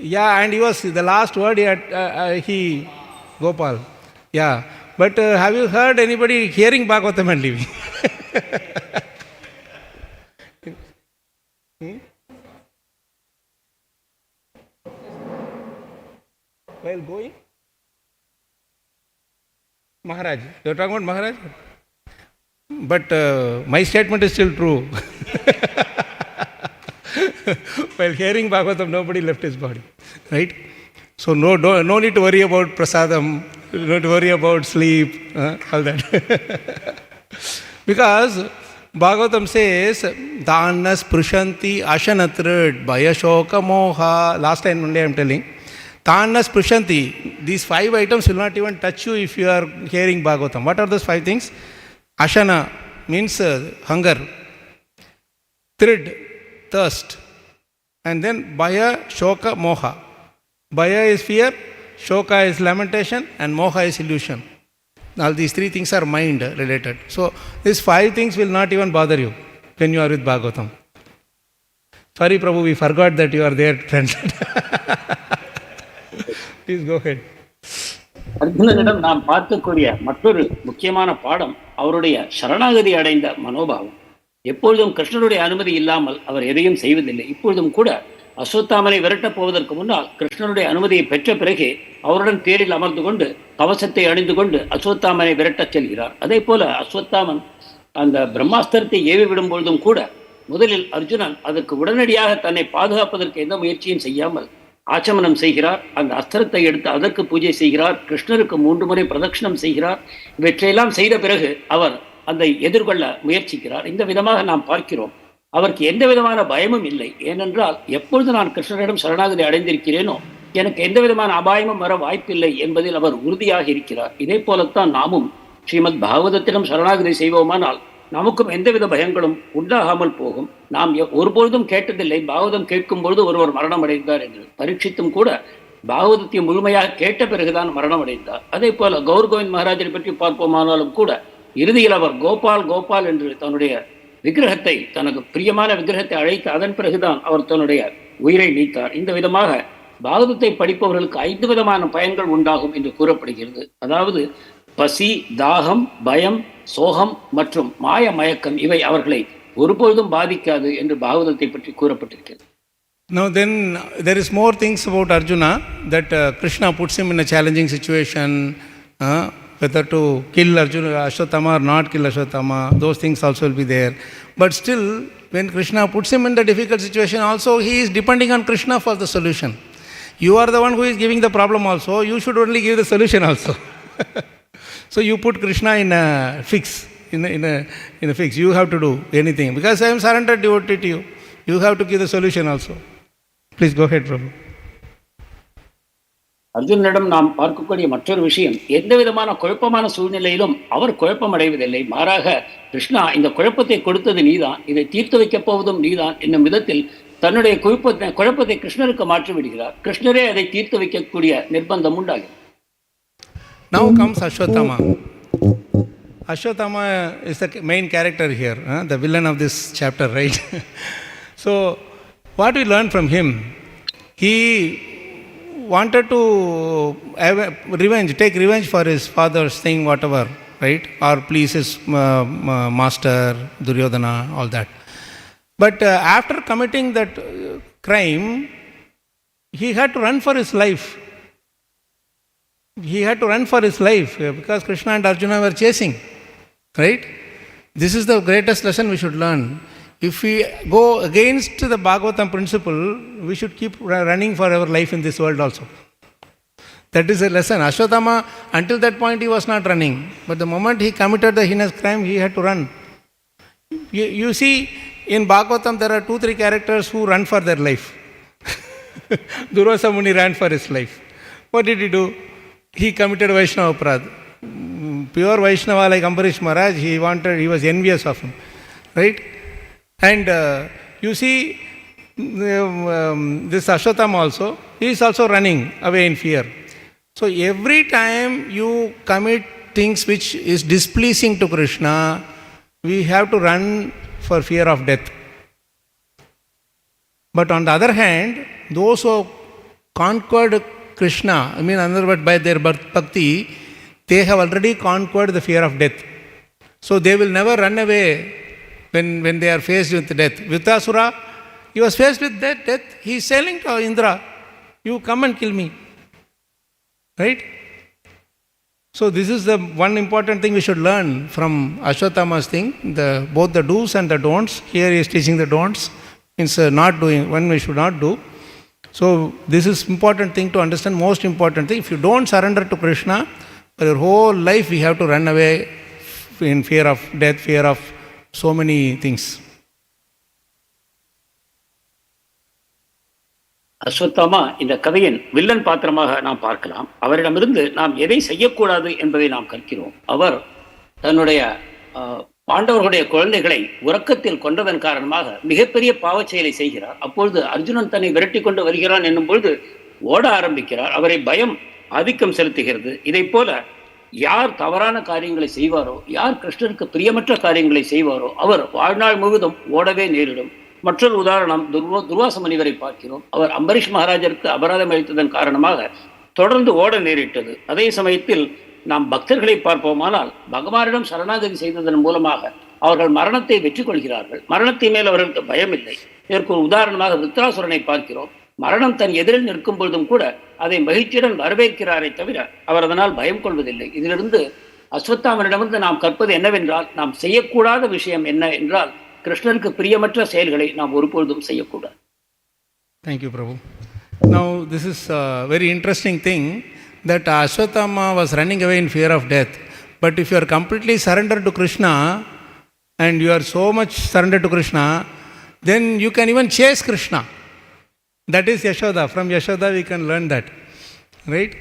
yeah, and he was the last word he Gopal. Yeah, but have you heard anybody hearing Bhagavatam and leaving? While going? Maharaj. You are talking about Maharaj? But my statement is still true. While hearing Bhagavatam, nobody left his body. Right? So no need to worry about prasadam, no need to worry about sleep, all that. Because Bhagavatam says, Dhanas Prushanti Ashanatrid Bhayashoka Moha. Last time only I am telling. Dhanas Prushanti. These 5 items will not even touch you if you are hearing Bhagavatam. What are those 5 things? Ashana means hunger. Trid, thirst. And then Bhaya, Shoka, Moha. Bhaya is fear, Shoka is lamentation, and Moha is illusion. All these 3 things are mind related. So these 5 things will not even bother you when you are with Bhagavatam. Sorry, Prabhu, we forgot that you are there, friends. Please go ahead. அர்ஜுனனிடம் நாம் பார்க்கக்கூடிய மற்றொரு முக்கியமான பாடம் அவருடைய சரணாகதி அடைந்த மனோபாவம். எப்பொழுதும் கிருஷ்ணனுடைய அனுமதி இல்லாமல் அவர் எதையும் செய்வதில்லை. இப்பொழுதும் கூட அஸ்வத்தாமனை விரட்டப் போவதற்கு முன்னால் கிருஷ்ணனுடைய அனுமதியை பெற்ற பிறகு அவருடன் தேரில் அமர்ந்து கொண்டு கவசத்தை அணிந்து கொண்டு அஸ்வத்தாமனை விரட்டச் செல்கிறார். அதே போல அஸ்வத்தாமன் அந்த பிரம்மாஸ்திரத்தை ஏவி விடும் பொழுதும் கூட முதலில் அர்ஜுனன் அதற்கு உடனடியாக தன்னை பாதுகாப்பதற்கு எந்த முயற்சியும் செய்யாமல் ஆச்சமனம் செய்கிறார், அந்த அஸ்திரத்தை எடுத்து அதற்கு பூஜை செய்கிறார், கிருஷ்ணருக்கு 3 முறை பிரதட்சணம் செய்கிறார். இவற்றையெல்லாம் செய்த பிறகு அவர் அதை எதிர்கொள்ள முயற்சிக்கிறார். இந்த விதமாக நாம் பார்க்கிறோம். அவருக்கு எந்த விதமான பயமும் இல்லை. ஏனென்றால் எப்பொழுது நான் கிருஷ்ணரிடம் சரணாகதி அடைந்திருக்கிறேனோ எனக்கு எந்த விதமான அபாயமும் வர வாய்ப்பில்லை என்பதில் அவர் உறுதியாக இருக்கிறார். இதே போலத்தான் நாமும் ஸ்ரீமத் பாகவதத்திடம் சரணாகதி செய்வோமானால் நமக்கும் எந்தவித பயங்களும் உண்டாகாமல் போகும். நாம் ஒருபொழுதும் கேட்டதில்லை பாகவதம் கேட்கும் பொழுது ஒருவர் மரணம் அடைந்தார் என்று. பரீட்சித்தும் கூட பாகவதத்தை முழுமையாக கேட்ட பிறகுதான் மரணம் அடைந்தார். அதே போல கௌர்கோவிந்த் மகாராஜரை பற்றி பார்ப்போமானாலும் கூட இறுதியில் அவர் கோபால் கோபால் என்று தன்னுடைய விக்கிரகத்தை, தனக்கு பிரியமான விக்கிரகத்தை அழைத்து அதன் பிறகுதான் அவர் தன்னுடைய உயிரை நீத்தார். இந்த விதமாக பாகவதத்தை படிப்பவர்களுக்கு 5 விதமான பயன்கள் உண்டாகும் என்று கூறப்படுகிறது. அதாவது பசி, தாகம், பயம், சோகம் மற்றும் மாய மயக்கம் இவை அவர்களை ஒருபொழுதும் பாதிக்காது என்று பாகவதத்தை பற்றி கூறப்பட்டிருக்கிறது. Now then there is more things about Arjuna that Krishna puts him in a challenging situation, whether to kill Arjuna, Aśvatthāmā or not kill Aśvatthāmā, those things also will be there. But still, when Krishna puts him in the difficult situation also, he is depending on Krishna for the solution. You are the one who is giving the problem also, you should only give the solution also. So you put Krishna in a fix, in a fix. You have to do anything. Because I am surrendered devotee to you. You have to give the solution also. Please go ahead, Prabhu. அர்ஜுனனிடம் நாம் பார்க்கக்கூடிய மற்றொரு விஷயம், எந்த விதமான குழப்பமான சூழ்நிலையிலும் அவர் குழப்பம் அடைவதில்லை. மாறாக கிருஷ்ணா இந்த குழப்பத்தை கொடுத்தது நீதான், இதை தீர்த்து வைக்கப் போவதும் நீதான் என்னும் விதத்தில் தன்னுடைய குழப்பத்தை கிருஷ்ணருக்கு மாற்றி விடுகிறார். கிருஷ்ணரே அதை தீர்த்து வைக்கக்கூடிய நிர்பந்தம் உண்டாகும். Now comes Aśvatthāmā. Aśvatthāmā is the main character here, the villain of this chapter, right? So, what we learn from him, he wanted to have take revenge for his father's thing, whatever, right? Or please his master, Duryodhana, all that. But after committing that crime, he had to run for his life. He had to run for his life because Krishna and Arjuna were chasing, right? This is the greatest lesson we should learn. If we go against the Bhagavatam principle, we should keep running for our life in this world also. That is a lesson. Aśvatthāmā, until that point he was not running. But the moment he committed the heinous crime, he had to run. You see, in Bhagavatam there are 2-3 characters who run for their life. Duryodhana Muni ran for his life. What did he do? He committed Vaishnava Aparadha. Pure Vaishnava like Ambarish Maharaj, he was envious of him. Right? And you see, this Ashvatthama also, he is also running away in fear. So every time you commit things which is displeasing to Krishna, we have to run for fear of death. But on the other hand, those who conquered Krishna, anvādravad by their bhakti, they have already conquered the fear of death. So they will never run away when they are faced with death. Vritrāsura, he was faced with death. He is saying to Indra, you come and kill me. Right? So this is the one important thing we should learn from Aśvatthāma's thing, both the do's and the don'ts. Here he is teaching the don'ts, means not doing, when we should not do. So this is important thing to understand, most important thing. If you don't surrender to Krishna, for your whole life we have to run away in fear of death, fear of so many things. Ashwatthama இந்த கதையின் villain பாத்திரமாக நாம் பார்க்கலாம். அவரிடமிருந்து நாம் எதை செய்யக்கூடாது என்பதை நாம் கற்கிறோம். அவர் தன்னுடைய பாண்டவர்களுடைய குழந்தைகளை உறக்கத்தில் கொண்டதன் காரணமாக மிகப்பெரிய பாவச் செயலை செய்கிறார். அப்பொழுது அர்ஜுனன் தன்னை விரட்டி கொண்டு வருகிறான் என்னும் பொழுது ஓட ஆரம்பிக்கிறார். அவரை பயம் ஆதிக்கம் செலுத்துகிறது. இதை போல யார் தவறான காரியங்களை செய்வாரோ, யார் கிருஷ்ணருக்கு பிரியமற்ற காரியங்களை செய்வாரோ அவர் வாழ்நாள் முழுவதும் ஓடவே நேரிடும். மற்றொரு உதாரணம், துர்வாச முனிவரை பார்க்கிறோம். அவர் அம்பரீஷ் மகாராஜருக்கு அபராதம் அளித்ததன் காரணமாக தொடர்ந்து ஓட நேரிட்டது. அதே சமயத்தில் நாம் பக்தர்களை பார்ப்போமானால் பகவானிடம் சரணாகதி செய்ததன் மூலமாக அவர்கள் மரணத்தை வெற்றி கொள்கிறார்கள். மரணத்தை மேல் அவர்களுக்கு பயம் இல்லை. இதற்கு ஒரு உதாரணமாக விருத்ராசுரனை பார்க்கிறோம். மரணம் தன் எதிரில் நிற்கும் பொழுதும் கூட அதை மகிழ்ச்சியுடன் வரவேற்கிறாரே தவிர அவர் அதனால் பயம் கொள்வதில்லை. இதிலிருந்து அஸ்வத்தாமனிடமிருந்து நாம் கற்பது என்னவென்றால், நாம் செய்யக்கூடாத விஷயம் என்ன என்றால் கிருஷ்ணருக்கு பிரியமற்ற செயல்களை நாம் ஒருபொழுதும் செய்யக்கூடாது. Thank you, Prabhu. Now, this is a very interesting thing that Aśvatthāmā was running away in fear of death. But if you are completely surrendered to Krishna and you are so much surrendered to Krishna, then you can even chase Krishna. That is Yashoda. From Yashoda we can learn that. Right?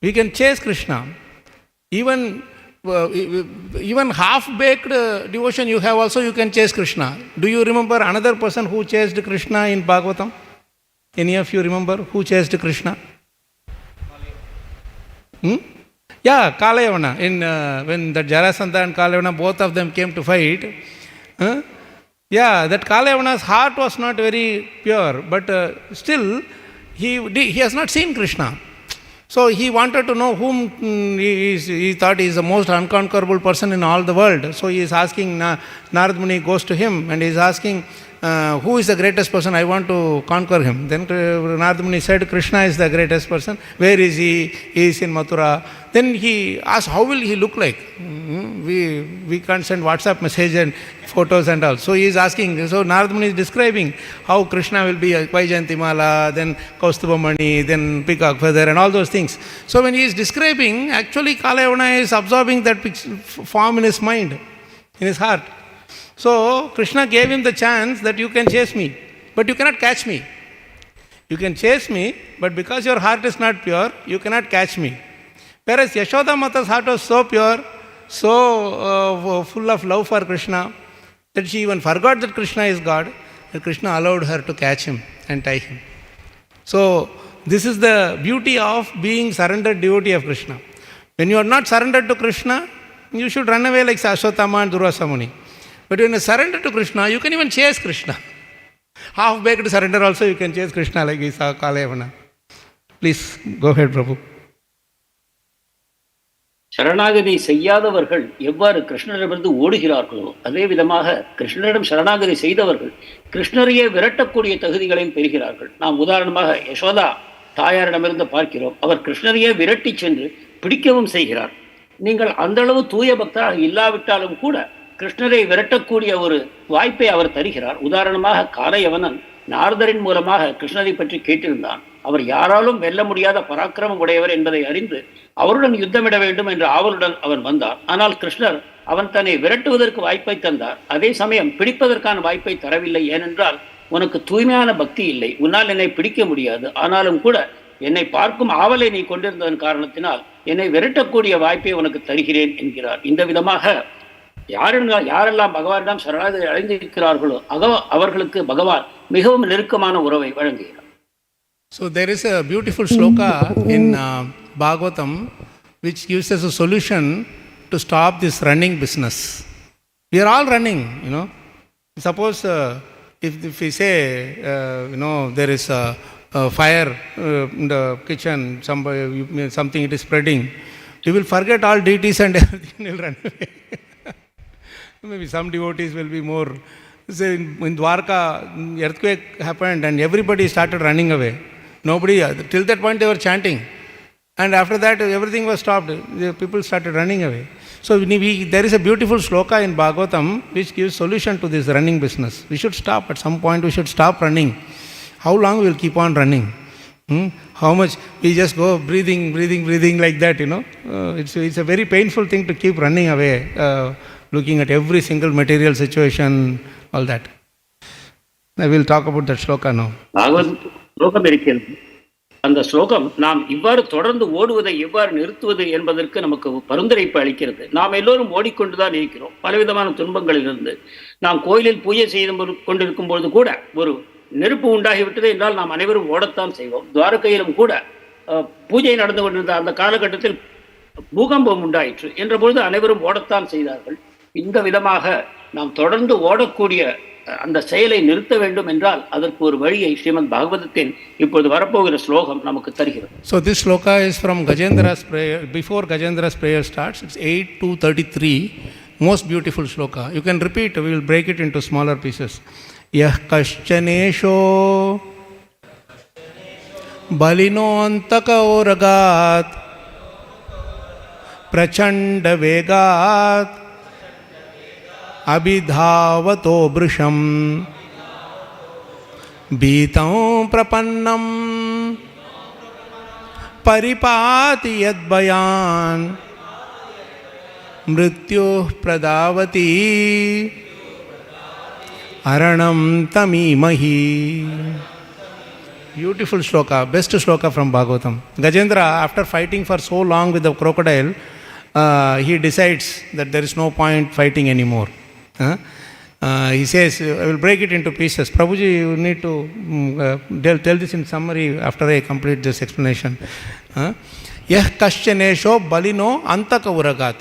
We can chase Krishna. Even half-baked devotion you have also, you can chase Krishna. Do you remember another person who chased Krishna in Bhagavatam? Any of you remember who chased Krishna? Yeah, Kalayavana. When that Jarasandha and Kalayavana, both of them came to fight. Yeah, that Kalayavana's heart was not very pure, but still he has not seen Krishna. So he wanted to know whom he thought is the most unconquerable person in all the world. So he is asking, Narad Muni goes to him and he is asking, who is the greatest person? I want to conquer him. Then Narad Muni said, Krishna is the greatest person. Where is he? He is in Mathura. Then he asked, how will he look like? We can't send WhatsApp message and photos and all. So he is asking, so Narad Muni is describing how Krishna will be Vaijayantimala, then Kaustubhamani, then peacock feather and all those things. So when he is describing, actually Kalayavana is absorbing that form in his mind, in his heart. So Krishna gave him the chance that you can chase me, but you cannot catch me. You can chase me, but because your heart is not pure, you cannot catch me. Whereas Yashoda Mata's heart was so pure, so full of love for Krishna, that she even forgot that Krishna is God, and Krishna allowed her to catch him and tie him. So this is the beauty of being surrendered devotee of Krishna. When you are not surrendered to Krishna, you should run away like Aśvatthāmā and Durvasa Muni. But when you surrender to Krishna, you can even chase Krishna. Half-baked surrender also, you can chase Krishna like Isa, Kalayavana. Please, go ahead, Prabhu. சரணாகதி செய்யாதவர்கள் எவ்வாறு கிருஷ்ணரிடமிருந்து ஓடுகிறார்களோ அதே விதமாக கிருஷ்ணரிடம் சரணாகதி செய்தவர்கள் கிருஷ்ணரையே விரட்டக்கூடிய தகுதிகளையும் பெறுகிறார்கள். நாம் உதாரணமாக யசோதா தாயாரிடமிருந்து பார்க்கிறோம். அவர் கிருஷ்ணரையே விரட்டி சென்று பிடிக்கவும் செய்கிறார். நீங்கள் அந்த அளவு தூய பக்தராக இல்லாவிட்டாலும் கூட கிருஷ்ணரை விரட்டக்கூடிய ஒரு வாய்ப்பை அவர் தருகிறார். உதாரணமாக காலையவனன் நாரதரின் மூலமாக கிருஷ்ணரை பற்றி கேட்டிருந்தான். அவர் யாராலும் வெல்ல முடியாத பராக்கிரமம் உடையவர் என்பதை அறிந்து அவருடன் யுத்தமிட வேண்டும் என்ற ஆவலுடன் அவன் வந்தார். ஆனால் கிருஷ்ணர் அவன் தன்னை விரட்டுவதற்கு வாய்ப்பை தந்தார். அதே சமயம் பிடிப்பதற்கான வாய்ப்பை தரவில்லை. ஏனென்றால் உனக்கு தூய்மையான பக்தி இல்லை, உன்னால் என்னை பிடிக்க முடியாது. ஆனாலும் கூட என்னை பார்க்கும் ஆவலை நீ கொண்டிருந்ததன் காரணத்தினால் என்னை விரட்டக்கூடிய வாய்ப்பை உனக்கு தருகிறேன் என்கிறார். இந்த விதமாக யாரெல்லாம் பகவானிடம் சரணாகதி அடைந்திருக்கிறார்களோ அவர்களுக்கு பகவான் மிகவும் நெருக்கமான உறவை வழங்குகிறார். So there is a beautiful shloka in Bhagavatam which gives us a solution to stop this running business. We are all running, Suppose if we say, there is a fire in the kitchen, something it is spreading, we will forget all deities and everything will run away. Maybe some devotees will be more. Say in Dwarka, earthquake happened and everybody started running away. Nobody, till that point they were chanting. And after that everything was stopped. The people started running away. So there is a beautiful shloka in Bhagavatam which gives solution to this running business. We should stop. At some point we should stop running. How long we will keep on running? How much? We just go breathing like that, It's a very painful thing to keep running away, looking at every single material situation, all that. I will talk about that shloka now. ஸ்லோகம் இருக்கிறது. அந்த ஸ்லோகம் நாம் இவ்வாறு தொடர்ந்து ஓடுவதை எவ்வாறு நிறுத்துவது என்பதற்கு நமக்கு பரிந்துரைப்பு அளிக்கிறது. நாம் எல்லோரும் ஓடிக்கொண்டுதான் இருக்கிறோம். பலவிதமான துன்பங்களிலிருந்து நாம் கோயிலில் பூஜை செய்து கொண்டிருக்கும் பொழுது கூட ஒரு நெருப்பு உண்டாகிவிட்டது என்றால் நாம் அனைவரும் ஓடத்தான் செய்வோம். துவாரகையிலும் கூட பூஜை நடந்து கொண்டிருந்த அந்த காலகட்டத்தில் பூகம்பம் உண்டாயிற்று என்ற பொழுது அனைவரும் ஓடத்தான் செய்தார்கள். இந்த விதமாக நாம் தொடர்ந்து ஓடக்கூடிய அந்த செயலை நிறுத்த வேண்டும் என்றால் அதற்கு ஒரு வழியை ஸ்ரீமத் பாகவதத்தின் இப்பொழுது வரப்போகிற ஸ்லோகம் நமக்கு தருகிறது. So this shloka is from Gajendra's prayer. Before Gajendra's prayer starts, it's 8-33. Most beautiful shloka. You can repeat, we will break it into smaller pieces. Yah kaschanesho balino antaka oragat prachanda vegat abhidhavato brisham bhitam prapannam परिपाति यद्भयान् मृत्युः प्रदावति अरणं तमीमहि. Beautiful shloka, best shloka from Bhagavatam. Gajendra, after fighting for so long with the crocodile, he decides that there is no point fighting anymore. He says, I will break it into pieces. Prabhuji, you need to tell this in summary after I complete this explanation. Yah kaschanesho balino antaka uragat.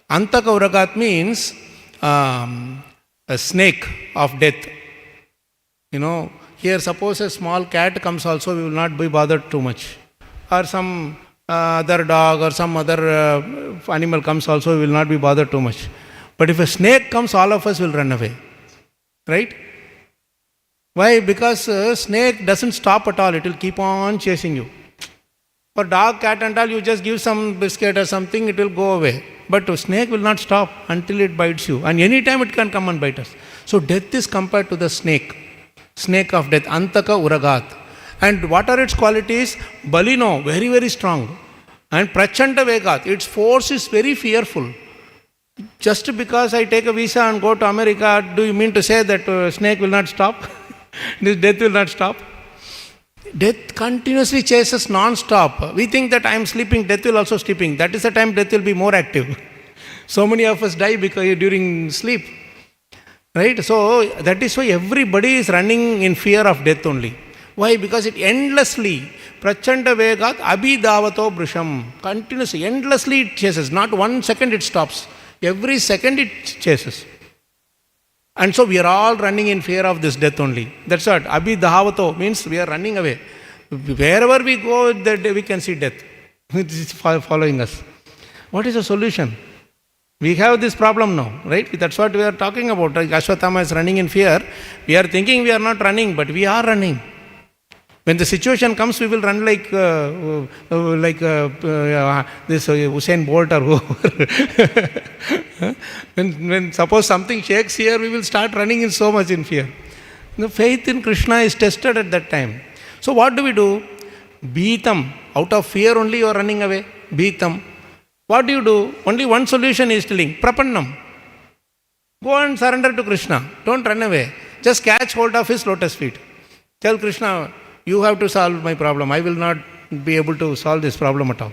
Antaka uragat means a snake of death. You know, here suppose a small cat comes also, we will not be bothered too much. Or some other dog or some other animal comes also, we will not be bothered too much. But if a snake comes, all of us will run away. Right? Why? Because snake doesn't stop at all. It will keep on chasing you. For dog, cat and all, you just give some biscuit or something, it will go away. But a snake will not stop until it bites you. And any time it can come and bite us. So death is compared to the snake. Snake of death. Antaka uragat. And what are its qualities? Balino, very, very strong. And prachanda vegat. Its force is very fearful. Just because I take a visa and go to America, do you mean to say that snake will not stop? This death will not stop? Death continuously chases non-stop. We think that I am sleeping, death will also sleeping. That is the time death will be more active. So many of us die because during sleep. Right? So that is why everybody is running in fear of death only. Why? Because it endlessly, prachanda vegat abhidavato brusham. Continuously, endlessly it chases. Not 1 second it stops. Every second it chases. And so we are all running in fear of this death only. That's what. Abhidhavato means we are running away. Wherever we go, we can see death. It is following us. What is the solution? We have this problem now, right? That's what we are talking about. Aśvatthāmā is running in fear. We are thinking we are not running, but we are running. When the situation comes, we will run like this Usain Bolt or whoever. when suppose something shakes here, we will start running in so much in fear. The faith in Krishna is tested at that time. So what do we do? Bhitam. Out of fear only you are running away. Bhitam. What do you do? Only one solution is telling. Prapannam. Go and surrender to Krishna. Don't run away. Just catch hold of his lotus feet. Tell Krishna, you have to solve my problem. I will not be able to solve this problem at all.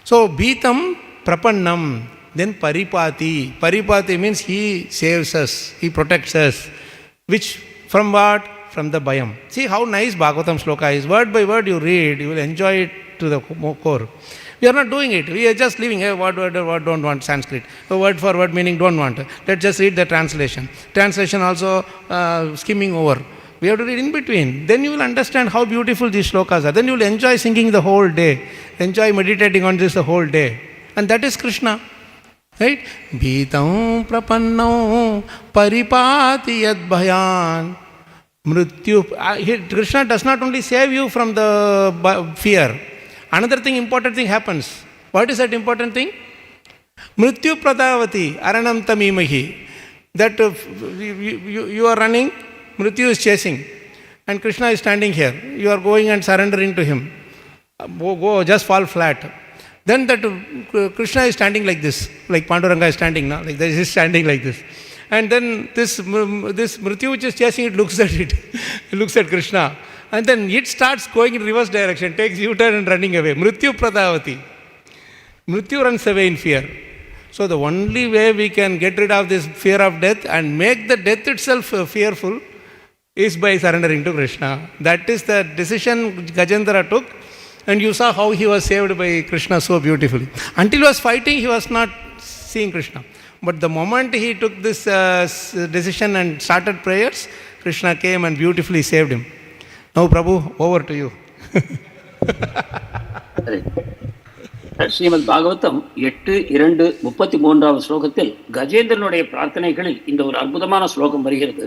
So, bhitam prapannam, then paripati. Paripati means he saves us, he protects us. Which, from what? From the bhayam. See how nice Bhagavatam sloka is. Word by word you read, you will enjoy it to the core. We are not doing it. We are just leaving. Hey, word, don't want Sanskrit. Word for word meaning don't want. Let's just read the translation. Translation also skimming over. We have to read in between. Then you will understand how beautiful these shlokas are. Then you will enjoy singing the whole day. Enjoy meditating on this the whole day. And that is Krishna. Right? Bhitam prapannam paripati yadbhayan mrityu. Krishna does not only save you from the fear. Another thing, important thing happens. What is that important thing? Mrityu pradavati aranam tamimahi. That you are running, Mrityu is chasing, and Krishna is standing here. You are going and surrendering to him. Go, just fall flat. Then that Krishna is standing like this, like Panduranga is standing now, like this, he is standing like this. And then this Mrityu which is chasing it looks at it, it looks at Krishna. And then it starts going in reverse direction, takes U-turn and running away. Mrityu pradavati. Mrityu runs away in fear. So the only way we can get rid of this fear of death and make the death itself fearful is by surrendering to Krishna. That is the decision Gajendra took, and you saw how he was saved by Krishna so beautifully. Until he was fighting, he was not seeing Krishna. But the moment he took this decision and started prayers, Krishna came and beautifully saved him. Now, Prabhu, over to you. Srimad Bhagavatam 8:2-33 ஸ்லோகத்தில் கஜேந்திரனுடைய பிரார்த்தனைகளில் இந்த ஒரு அற்புதமான ஸ்லோகம் வருகிறது.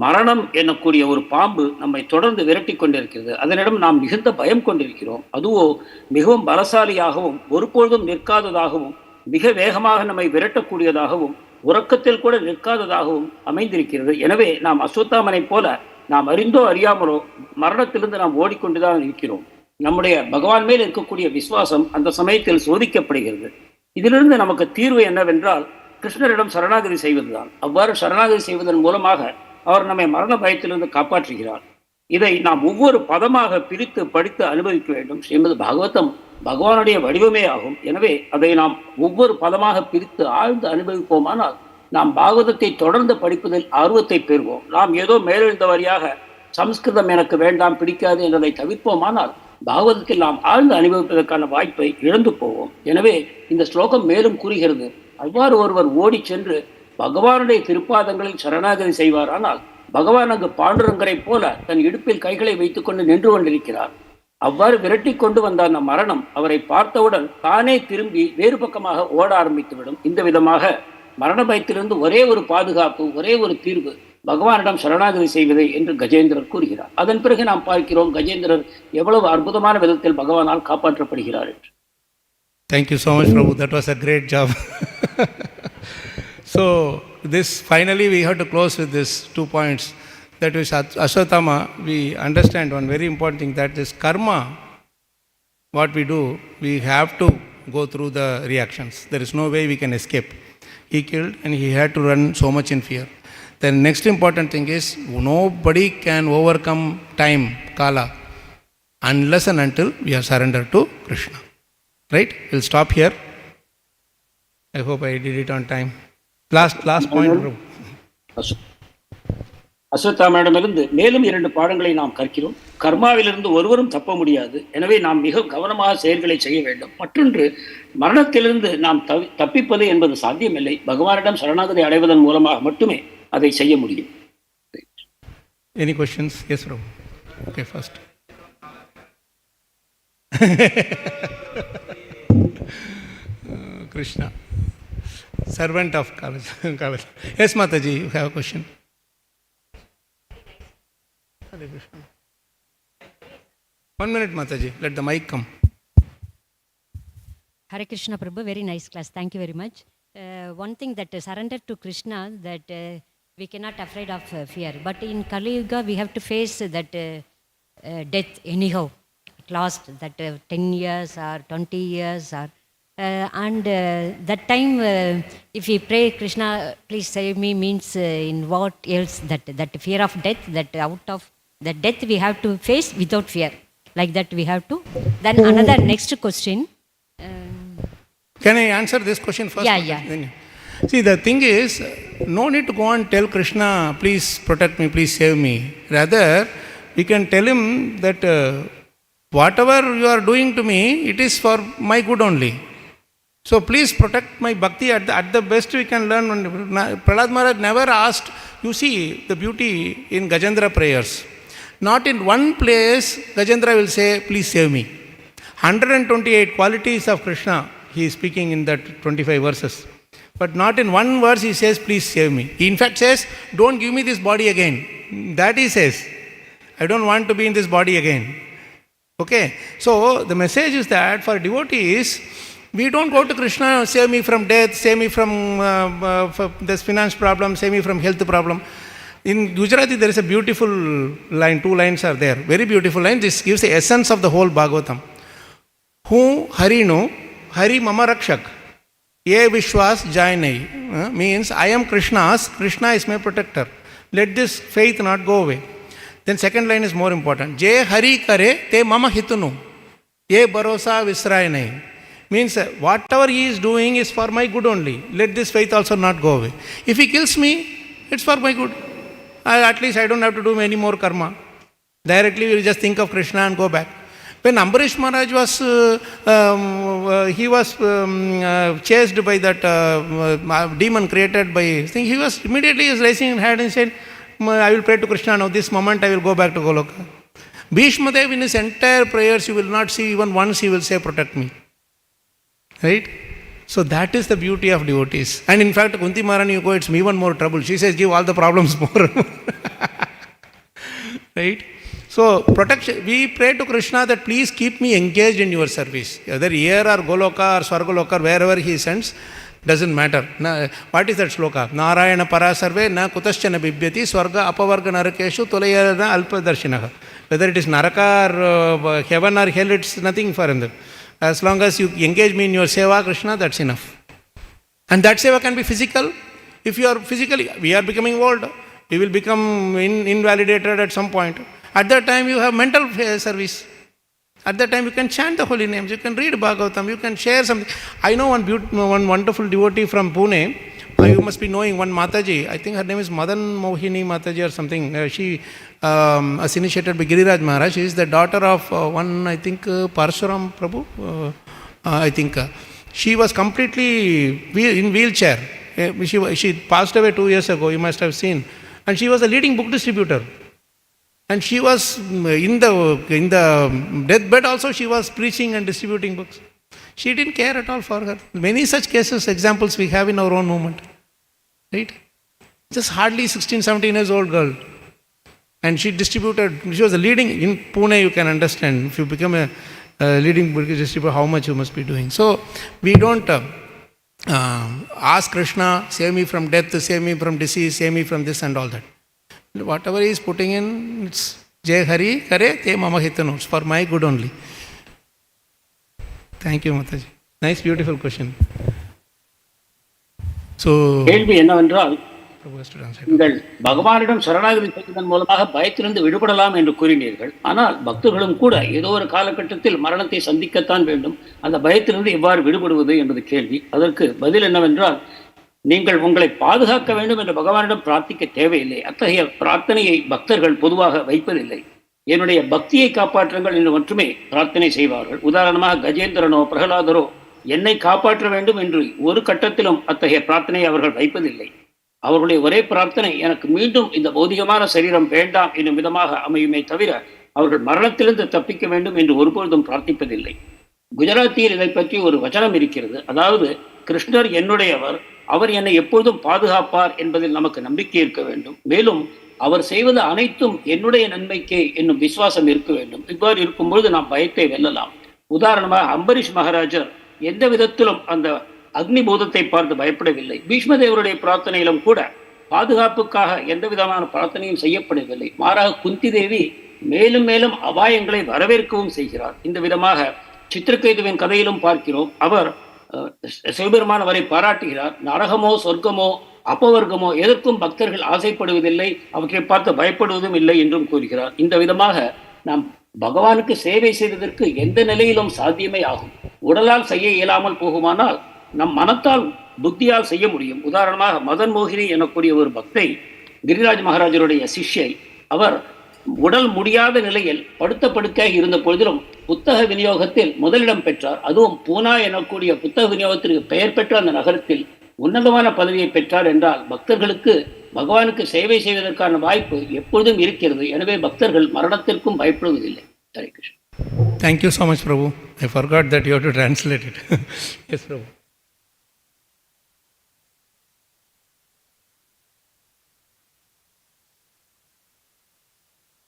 மரணம் என்னக்கூடிய ஒரு பாம்பு நம்மை தொடர்ந்து விரட்டி கொண்டிருக்கிறது. அதனிடம் நாம் மிகுந்த பயம் கொண்டிருக்கிறோம். அதுவோ மிகவும் பலசாலியாகவும் ஒருபொழுதும் நிற்காததாகவும் மிக வேகமாக நம்மை விரட்டக்கூடியதாகவும் உறக்கத்தில் கூட நிற்காததாகவும் அமைந்திருக்கிறது. எனவே நாம் அஸ்வத்தாமனை போல நாம் அறிந்தோ அறியாமலோ மரணத்திலிருந்து நாம் ஓடிக்கொண்டுதான் இருக்கிறோம். நம்முடைய பகவான் மேல் இருக்கக்கூடிய விசுவாசம் அந்த சமயத்தில் சோதிக்கப்படுகிறது. இதிலிருந்து நமக்கு தீர்வு என்னவென்றால் கிருஷ்ணரிடம் சரணாகதி செய்வதுதான். அவ்வாறு சரணாகதி செய்வதன் மூலமாக அவர் நம்மை மரண பயத்திலிருந்து காப்பாற்றுகிறார். இதை நாம் ஒவ்வொரு பதமாக பிரித்து படித்து அனுபவிக்க வேண்டும். ஸ்ரீமத் பாகவதம் பகவானுடைய வடிவமே ஆகும். எனவே அதை நாம் ஒவ்வொரு பதமாக பிரித்து ஆழ்ந்து அனுபவிப்போமானால் நாம் பாகவதத்தை தொடர்ந்து படிப்பதில் ஆர்வத்தை பெறுவோம். நாம் ஏதோ மேலெழுந்த வாரியாக சம்ஸ்கிருதம் எனக்கு வேண்டாம், பிடிக்காது என்றதை தவிர்ப்போமானால் பாகவதத்தில் நாம் ஆழ்ந்து அனுபவிப்பதற்கான வாய்ப்பை இழந்து போவோம். எனவே இந்த ஸ்லோகம் மேலும் கூறுகிறது, அவ்வாறு ஒருவர் ஓடி சென்று பகவானுடைய திருப்பாதங்களில் சரணாகதி செய்வாரானால் பகவான் அங்கு பாண்டுரங்கரை போல தன் இடுப்பில் கைகளை வைத்துக்கொண்டு நின்று கொண்டிருக்கிறார். அவ்வாறு விரட்டி கொண்டு வந்த அந்த மரணம் அவரை பார்த்தவுடன் தானே திரும்பி வேறு பக்கமாக ஓட ஆரம்பித்துவிடும். இந்த விதமாக மரண பயத்திலிருந்து ஒரே ஒரு பாதுகாப்பு, ஒரே ஒரு தீர்வு பகவானிடம் சரணாகதி செய்வதை என்று கஜேந்திரர் கூறுகிறார். அதன் பிறகு நாம் பார்க்கிறோம் கஜேந்திரர் எவ்வளவு அற்புதமான விதத்தில் பகவானால் காப்பாற்றப்படுகிறார் என்று. Thank you so much, Prabhu. That was a great job. So, this finally we have to close with these 2 points. That is Aśvatthāmā. We understand one very important thing, that this karma, what we do, we have to go through the reactions. There is no way we can escape. He killed and he had to run so much in fear. The next important thing is nobody can overcome time, kala, unless and until we are surrendered to Krishna. Right? We'll stop here. I hope I did it on time. Last point, bro. அஸ்வத்தாமனிடமிருந்து மேலும் 2 பாடங்களை நாம் கற்கிறோம். கர்மாவிலிருந்து ஒருவரும் தப்ப முடியாது. எனவே நாம் மிக கவனமாக செயல்களை செய்ய வேண்டும். மற்றொன்று, மரணத்திலிருந்து நாம் தப்பிப்பது என்பது சாத்தியமில்லை. பகவானிடம் சரணாகதி அடைவதன் மூலமாக மட்டுமே அதை செய்ய முடியும். Any questions? Yes, bro. Okay, first. Krishna, servant of kavaca. Yes, Mataji, you have a question. Hare Krishna. 1 minute, Mataji. Let the mic come. Hare Krishna, Prabhu. Very nice class. Thank you very much. One thing that surrender to Krishna, that we cannot afraid of fear. But in Kali Yuga, we have to face that death anyhow. At last, that 10 years or 20 years or and that time, if we pray Krishna, please save me, means in what else, that fear of death, that out of the death we have to face without fear. Like that we have to. Then another next question. Can I answer this question first? Yeah. See, the thing is, no need to go and tell Krishna, please protect me, please save me. Rather, we can tell him that whatever you are doing to me, it is for my good only. So please protect my bhakti at the best we can learn. Prahlad Maharaj never asked. You see the beauty in Gajendra prayers. Not in one place Gajendra will say, please save me. 128 qualities of Krishna he is speaking in that 25 verses. But not in one verse he says, please save me. He in fact says, don't give me this body again. That he says. I don't want to be in this body again. Okay. So the message is that for devotees, we don't go to Krishna, save me from death, save me from this finance problem, save me from health problem. In Gujarati there is a beautiful line, 2 lines are there, very beautiful line. This gives the essence of the whole Bhagavatam. Hu Hari no, Hari Mama Rakshak, Ye Vishwas Jai Nai, means I am Krishna's, Krishna is my protector. Let this faith not go away. Then second line is more important. Je Hari Kare Te Mama Hitunu, Ye Barosa Visray Nai. Means whatever he is doing is for my good only. Let this faith also not go away. If he kills me, it's for my good. At least I don't have to do any more karma. Directly we will just think of Krishna and go back. When Ambarish Maharaj was, he was chased by that demon created by thing, he was immediately raising his hand and said, I will pray to Krishna now. This moment I will go back to Goloka. Bhishma Dev in his entire prayers, you will not see even once he will say, protect me. Right? So that is the beauty of devotees. And in fact, Kunti Maharani, you go, it's even more trouble. She says, give all the problems more. Right? So protection, we pray to Krishna that please keep me engaged in your service. Whether here or Goloka or Swargaloka, wherever he sends, doesn't matter. What is that shloka? Narayana parasarve na kutaschana bibhyati swarga apavarga narakeshu tulayana alpadarshinaha. Whether it is naraka or heaven or hell, it's nothing for him. As long as you engage me in your seva, Krishna, that's enough. And that seva can be physical. If you are physically, we are becoming old, we will become invalidated at some point. At that time, you have mental service. At that time, you can chant the holy names, you can read Bhagavatam, you can share something. I know one wonderful devotee from Pune. You must be knowing one Mataji. I think her name is Madan Mohini Mataji or something. She was initiated by Giriraj Maharaj. She is the daughter of one, I think, Parshuram Prabhu. I think she was completely in wheelchair. She passed away 2 years ago, you must have seen. And she was a leading book distributor. And she was in the deathbed also, she was preaching and distributing books. She didn't care at all for her. Many such cases, examples we have in our own movement. Right? Just hardly 16, 17 years old girl. And she distributed, she was a leading, in Pune you can understand, if you become a leading book distributor, how much you must be doing. So, we don't ask Krishna, save me from death, save me from disease, save me from this and all that. Whatever he is putting in, it's Jai Hari Kare Te Mama Hitanu. It's for my good only. Thank you, Mataji. Nice, beautiful question. So, கேள்வி என்னவென்றால், நீங்கள் பகவானிடம் சரணாகதி செய்வதன் மூலமாக பயத்திலிருந்து விடுபடலாம் என்று கூறினீர்கள். ஆனால் பக்தர்களும் கூட ஏதோ ஒரு காலகட்டத்தில் மரணத்தை சந்திக்கத்தான் வேண்டும். அந்த பயத்திலிருந்து எவ்வாறு விடுபடுவது என்பது கேள்வி. அதற்கு பதில் என்னவென்றால், நீங்கள் உங்களை பாதுகாக்க வேண்டும் என்று பகவானிடம் பிரார்த்திக்க தேவையில்லை. அத்தகைய பிரார்த்தனையை பக்தர்கள் பொதுவாக வைப்பதில்லை. என்னுடைய பக்தியை காப்பாற்றுங்கள் என்று மட்டுமே பிரார்த்தனை செய்வார்கள். உதாரணமாக கஜேந்திரனோ பிரகலாதரோ என்னை காப்பாற்ற வேண்டும் என்று ஒரு கட்டத்திலும் அத்தகைய பிரார்த்தனையை அவர்கள் வைப்பதில்லை. அவர்களுடைய ஒரே பிரார்த்தனை, எனக்கு மீண்டும் இந்த பௌதிகமான சரீரம் வேண்டாம் என்னும் விதமாக அமையுமே தவிர அவர்கள் மரணத்திலிருந்து தப்பிக்க வேண்டும் என்று ஒருபொழுதும் பிரார்த்திப்பதில்லை. குஜராத்தியில் இதை பற்றி ஒரு வசனம் இருக்கிறது. அதாவது, கிருஷ்ணர் என்னுடையவர், அவர் என்னை எப்பொழுதும் பாதுகாப்பார் என்பதில் நமக்கு நம்பிக்கை இருக்க வேண்டும். மேலும் அவர் செய்வது அனைத்தும் என்னுடைய நன்மைக்கே என்னும் விசுவாசம் இருக்க வேண்டும். இவ்வாறு இருக்கும்பொழுது நாம் பயத்தை வெல்லலாம். உதாரணமாக அம்பரீஷ் மகாராஜர் எந்த விதத்திலும் அந்த அக்னி பூதத்தை பார்த்து பயப்படவில்லை. பீஷ்மதேவருடைய பிரார்த்தனையிலும் கூட பாதுகாப்புக்காக எந்த விதமான பிரார்த்தனையும் செய்யப்படவில்லை. மாறாக குந்தி தேவி மேலும் மேலும் அபாயங்களை வரவேற்கவும் செய்கிறார். இந்த விதமாக சித்திரகேதுவின் கதையிலும் பார்க்கிறோம். அவர் சிவபெருமான் அவரை பாராட்டுகிறார். நரகமோ சொர்க்கமோ அபவர்க்கமோ எதற்கும் பக்தர்கள் ஆசைப்படுவதில்லை, அவற்றை பார்த்து பயப்படுவதும் இல்லை என்றும் கூறுகிறார். இந்த விதமாக நாம் பகவானுக்கு சேவை செய்வதற்கு எந்த நிலையிலும் சாத்தியமே ஆகும். உடலால் செய்ய இயலாமல் போகுமானால் நம் மனத்தால் புத்தியால் செய்ய முடியும். உதாரணமாக மதன் மோகினி எனக்கூடிய ஒரு பக்தை, கிரிராஜ் மகாராஜருடைய சிஷ்யை, அவர் உடல் முடியாத நிலையில் படுத்த படுக்கையாக இருந்த பொழுதிலும் புத்தக விநியோகத்தில் முதலிடம் பெற்றார். அதுவும் பூனா எனக்கூடிய புத்தக விநியோகத்திற்கு பெயர் பெற்ற அந்த நகரத்தில் உன்னதமான பதவியை பெற்றார். என்றால் பக்தர்களுக்கு பகவானுக்கு சேவை செய்வதற்கான வாய்ப்பு எப்பொழுதும் இருக்கிறது. எனவே பக்தர்கள் மரணத்திற்கும் பயப்படுவதில்லை. Hare Krishna. Thank you so much, Prabhu. I forgot that you have to translate it. Yes, Prabhu.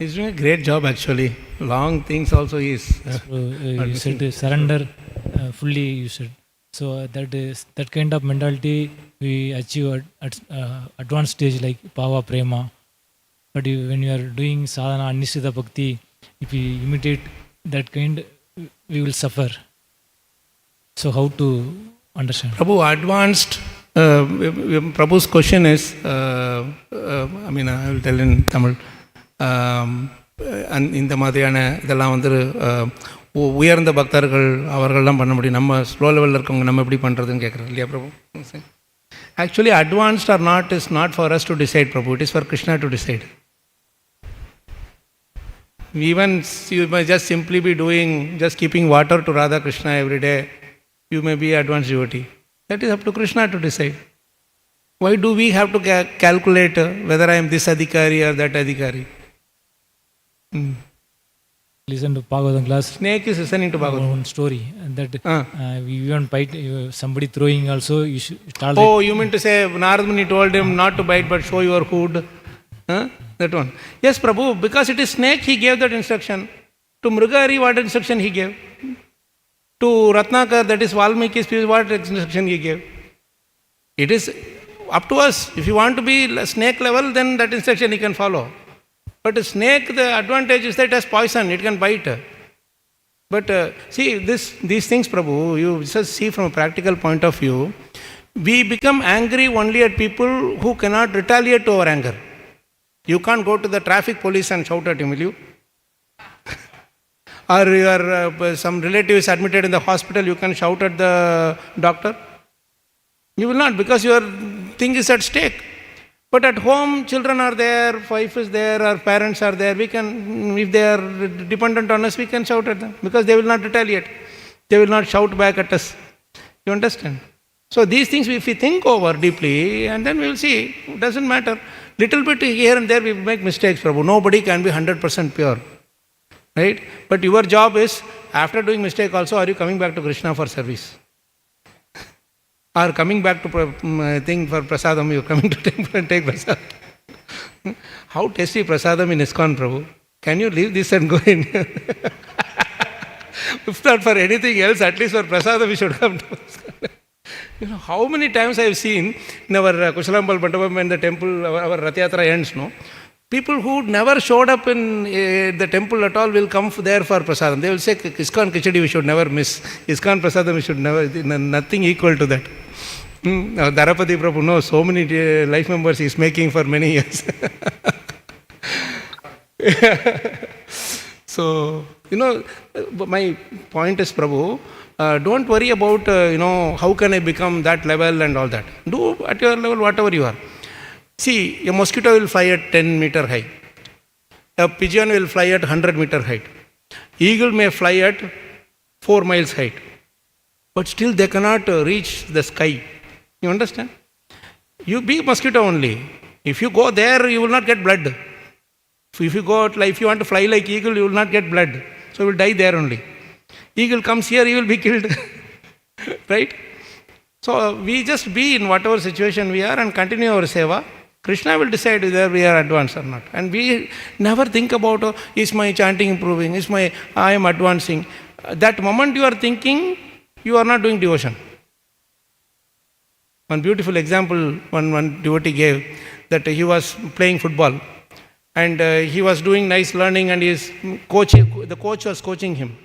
He's doing a great job actually. Long things also he is. You said surrender fully, you said. So that kind of mentality we achieve at advanced stage like Pava Prema. But when you are doing sadhana, Nisita Bhakti, if we imitate that kind, we will suffer. So how to understand? Prabhu, advanced, Prabhu's question is, I will tell in Tamil. இந்த மாதிரியான இதெல்லாம் வந்து உயர்ந்த பக்தர்கள் அவர்கள்லாம் பண்ண முடியும், நம்ம ஸ்லோ லெவலில் இருக்கவங்க நம்ம எப்படி பண்ணுறதுன்னு கேட்குறோம் இல்லையா Prabhu? Actually advanced are not is not for us to decide Prabhu, it is for Krishna to decide. Even you may just simply be doing, just keeping water to Radha Krishna every day, you may be advanced devotee. That is up to Krishna to decide. Why do we have to calculate whether I am this adhikari or that adhikari? Listen to Bhagavatam class. Snake is listening to Bhagavatam. One story that we even bite somebody throwing also. You should start. Oh, you mean to say Narad Muni told him not to bite but show your hood? That one. Yes, Prabhu, because it is snake, he gave that instruction. To Mrigari, what instruction he gave? To Ratnakar, that is Valmiki's speech, what instruction he gave? It is up to us. If you want to be snake level, then that instruction he can follow. But a snake, the advantage is that it has poison, it can bite. But see, these things, Prabhu, you just see from a practical point of view, we become angry only at people who cannot retaliate to our anger. You can't go to the traffic police and shout at him, will you? Or your some relative is admitted in the hospital, you can shout at the doctor? You will not, because your thing is at stake. But at home, children are there, wife is there, our parents are there. We can, if they are dependent on us, we can shout at them because they will not retaliate. They will not shout back at us. You understand? So these things, if we think over deeply, and then we will see, it doesn't matter. Little bit here and there we make mistakes, Prabhu. Nobody can be 100% pure. Right? But your job is, after doing mistake also, are you coming back to Krishna for service? Or coming back to thing for prasadam, you coming to temple and take prasadam. How tasty prasadam in ISKCON, Prabhu. Can you leave this and go in? If not for anything else, at least for prasadam we should come to ISKCON. You know, how many times I have seen in our Kushalambal Mandapam when the temple, our Rath Yatra ends, no? People who never showed up in the temple at all will come there for prasadam. They will say, ISKCON Kichadi we should never miss. ISKCON prasadam we should never, nothing equal to that. Now, Draupadi Prabhu knows so many life members he is making for many years. So, you know, my point is, Prabhu, don't worry about, how can I become that level and all that. Do at your level whatever you are. See, a mosquito will fly at 10 meter high. A pigeon will fly at 100 meter height. Eagle may fly at 4 miles height. But still they cannot reach the sky. You understand? You be mosquito only. If you go there, you will not get blood. If you go, if you want to fly like eagle, you will not get blood. So you will die there only. Eagle comes here, you will be killed. Right? So we just be in whatever situation we are and continue our seva. Krishna will decide whether we are advanced or not. And we never think about, is my chanting improving? I am advancing? That moment you are thinking, you are not doing devotion. One beautiful example one devotee gave, that he was playing football and he was doing nice learning and the coach was coaching him.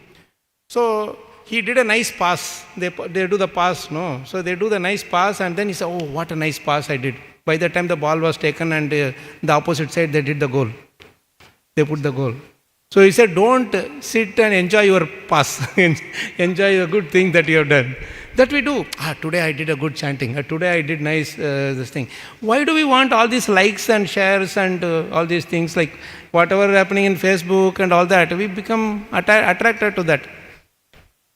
So he did a nice pass. They do the pass, no? So they do the nice pass and then he said, oh, what a nice pass I did. By the time the ball was taken and the opposite side, they did the goal. They put the goal. So he said, don't sit and enjoy your pass. Enjoy the good thing that you have done. That we do. Today I did a good chanting. Today I did nice this thing. Why do we want all these likes and shares and all these things, like whatever happening in Facebook and all that? We become attracted to that.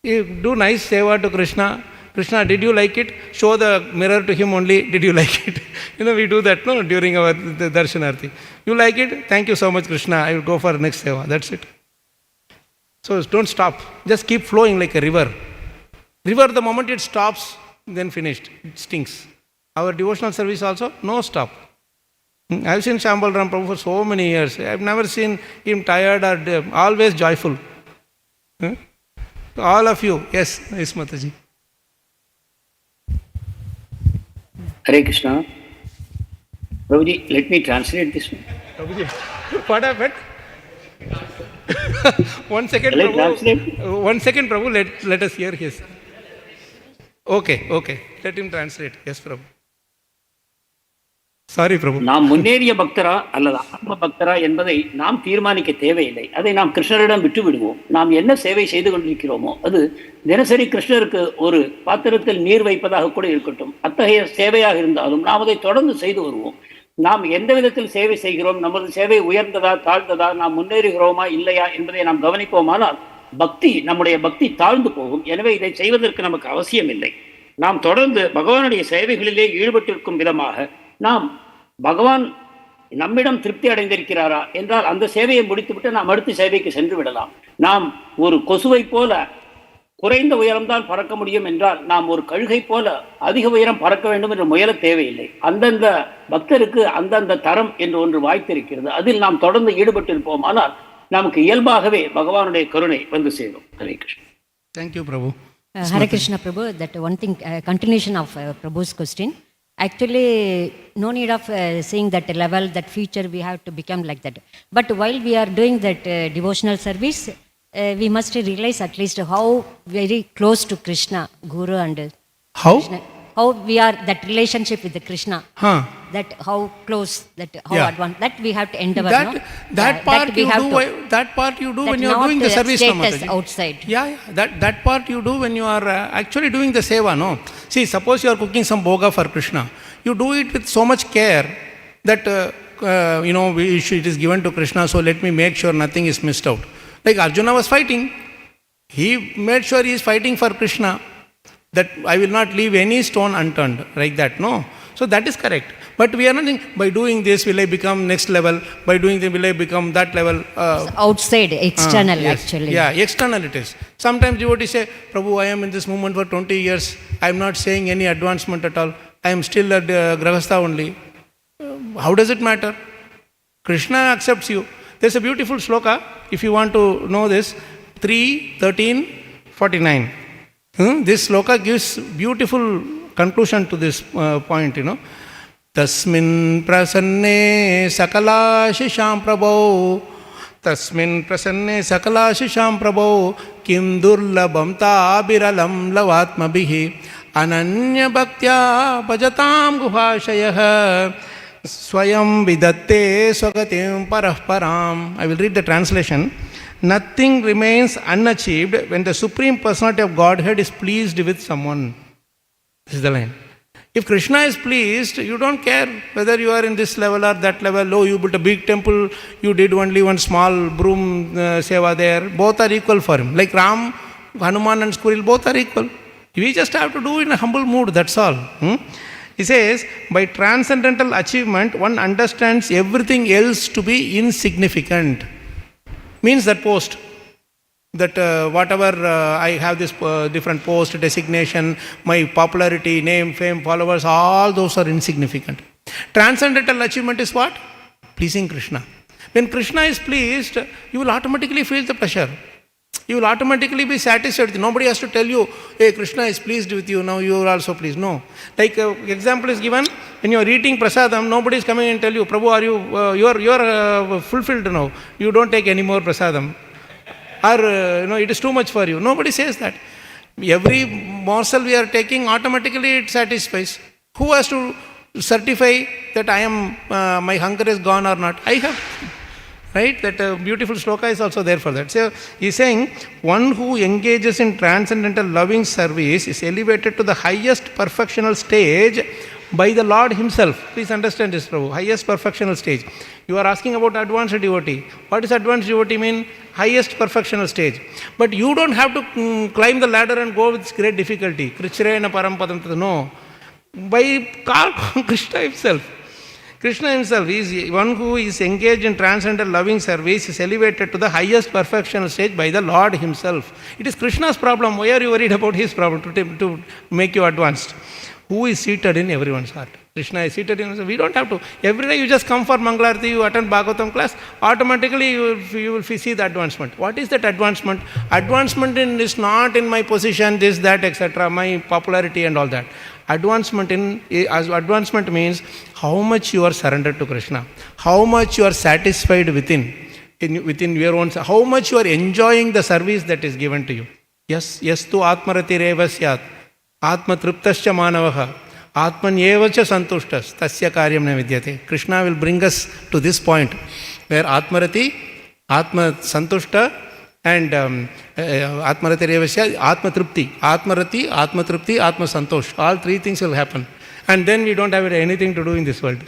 You do nice seva to Krishna. Krishna, did you like it? Show the mirror to him only. Did you like it? We do that, no, during our darshanarti. You like it? Thank you so much, Krishna. I will go for next seva. That's it. So don't stop. Just keep flowing like a river. River, the moment it stops, then finished. It stinks. Our devotional service also, no stop. I have seen Shambal Ram Prabhu for so many years. I have never seen him tired or always joyful. All of you. Yes, Mataji. Hare Krishna. Prabhuji, let me translate this one. Prabhuji, what happened? 1 second, Shall I Prabhu. translate? 1 second, Prabhu. Let us hear his. Okay. Let him translate. Yes, Prabhu. Sorry, Prabhu. நாம் முன்னேறிய பக்தரா அல்லது ஆத்ம பக்தரா என்பதை நாம் தீர்மானிக்க தேவையில்லை. அதை நாம் கிருஷ்ணரிடம் விட்டு விடுவோம். நாம் என்ன சேவை செய்து கொண்டிருக்கிறோமோ அது தினசரி கிருஷ்ணருக்கு ஒரு பாத்திரத்தில் நீர் வைப்பதாக கூட இருக்கட்டும். அத்தகைய சேவையாக இருந்தாலும் நாம் அதை தொடர்ந்து செய்து வருவோம். நாம் எந்த விதத்தில் சேவை செய்கிறோம், நமது சேவை உயர்ந்ததா தாழ்ந்ததா, நாம் முன்னேறுகிறோமா இல்லையா என்பதை நாம் கவனிப்போமானால் நம்முடைய பக்தி தாழ்ந்து போகும். எனவே இதை செய்வதற்கு நமக்கு அவசியம் இல்லை. நாம் தொடர்ந்து பகவானுடைய சேவைகளிலே ஈடுபட்டிருக்கும் விதமாக நாம் பகவான் நம்மிடம் திருப்தி அடைந்திருக்கிறாரா என்றால் அந்த சேவையை முடித்துவிட்டு நாம் அடுத்த சேவைக்கு சென்று விடலாம். நாம் ஒரு கொசுவை போல குறைந்த உயரம்தான் பறக்க முடியும் என்றால் நாம் ஒரு கழுகை போல அதிக உயரம் பறக்க வேண்டும் என்று முயல தேவையில்லை. அந்தந்த பக்தருக்கு அந்தந்த தரம் என்று ஒன்று வாய்த்திருக்கிறது. அதில் நாம் தொடர்ந்து ஈடுபட்டிருப்போம். ஆனால் நமக்கு இயல்பாகவே பகவானுடைய கருணை வந்து சேரும். Hare Krishna. Thank you, Prabhu. Hare Krishna, Prabhu. That one thing, continuation of Prabhu's question. Actually, no need of seeing that level, that future, we have to become like that. But while we are doing that devotional service, we must realize at least how very close to Krishna, Guru and How? Krishna, how we are, that relationship with the Krishna. Huh. That how close, that how Yeah. advanced, that we have to endeavor. That, no? that Yeah, part we you have do. to- That part you do that when you are not, doing the service. No, status Mataji. outside. Yeah. That part you do when you are actually doing the seva. No. See, suppose you are cooking some bhoga for Krishna. You do it with so much care that it is given to Krishna. So let me make sure nothing is missed out. Like Arjuna was fighting. He made sure he is fighting for Krishna, that I will not leave any stone unturned, like that, no? So that is correct. But we are not thinking, by doing this will I become next level, by doing this will I become that level. Outside, external Yes. actually. Yeah, external it is. Sometimes devotees say, Prabhu, I am in this movement for 20 years, I am not saying any advancement at all, I am still at Grahastha only. How does it matter? Krishna accepts you. There's a beautiful shloka, if you want to know this, 3:13:49. This sloka gives beautiful conclusion to this point, Tasmin prasanne sakalashisham prabho, Tasmin prasanne sakalashisham prabho, kim durlabam tabiralam lavatmabihi, ananya bhaktya bhajatam guhashayah, swayam vidatte swagatim parahparam. I will read the translation. Nothing remains unachieved when the Supreme Personality of Godhead is pleased with someone. This is the line. If Krishna is pleased, you don't care whether you are in this level or that level. Oh, you built a big temple, you did only one small broom seva there. Both are equal for him. Like Ram, Hanuman and squirrel, both are equal. We just have to do in a humble mood, that's all. He says, by transcendental achievement, one understands everything else to be insignificant. Means that post, that whatever I have this different post, designation, my popularity, name, fame, followers, all those are insignificant. Transcendental achievement is what? Pleasing Krishna. When Krishna is pleased, you will automatically feel the pleasure. You will automatically be satisfied. Nobody has to tell you, hey, Krishna is pleased with you, now you are also pleased. No. Like example is given, when you are eating prasadam, nobody is coming and tell you, Prabhu, are you are fulfilled now. You don't take any more prasadam. Or, it is too much for you. Nobody says that. Every morsel we are taking, automatically it satisfies. Who has to certify that I am, my hunger is gone or not? I have. Right? That beautiful shloka is also there for that. So he is saying, one who engages in transcendental loving service is elevated to the highest perfectional stage by the Lord himself. Please understand this, Prabhu. Highest perfectional stage. You are asking about advanced devotee. What does advanced devotee mean? Highest perfectional stage. But you don't have to climb the ladder and go with great difficulty. Krichrena parampadam. No. By Krishna himself. Krishna himself is one who is engaged in transcendental loving service, is elevated to the highest perfectional stage by the Lord himself. It is Krishna's problem. Why are you worried about his problem to make you advanced? Who is seated in everyone's heart? Krishna is seated in. We don't have to. Every day you just come for Mangalarti, you attend Bhagavatam class, automatically you will see the advancement. What is that advancement? Advancement is not in my position, this, that, etc., my popularity and all that. Advancement means how much you are surrendered to Krishna, how much you are satisfied within your own, how much you are enjoying the service that is given to you. Yes, tu atmarati-reva syat, atma-triptascha manavaha, atman-yevacha santushtas, tasya karyam na vidyate. Krishna will bring us to this point where atmarati, atma-santushta, and atmarati revasya, atma-tripti, atmarati, atma-tripti, atma-santosh. All three things will happen. And then we don't have anything to do in this world.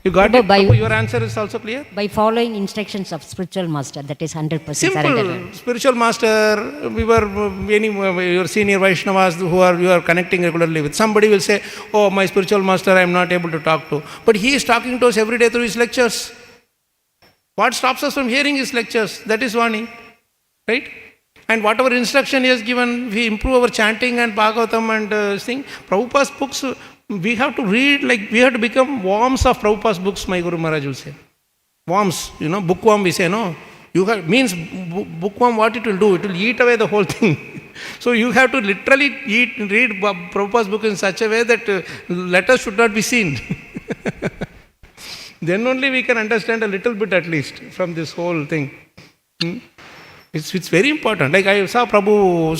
You got it? Your answer is also clear? By following instructions of spiritual master, that is 100% Simple. surrender. Spiritual master, your senior Vaishnavas you are connecting regularly with. Somebody will say, oh, my spiritual master I am not able to talk to. But he is talking to us every day through his lectures. What stops us from hearing his lectures? That is Vani. Right? And whatever instruction he has given, we improve our chanting and Bhagavatam and thing. Prabhupada's books, we have to read, like we have to become worms of Prabhupada's books, my Guru Maharaj will say. Worms, bookworm we say, no? Means bookworm, what it will do? It will eat away the whole thing. So you have to literally read Prabhupada's book in such a way that letters should not be seen. Then only we can understand a little bit at least from this whole thing. It's very important. Like I saw Prabhu,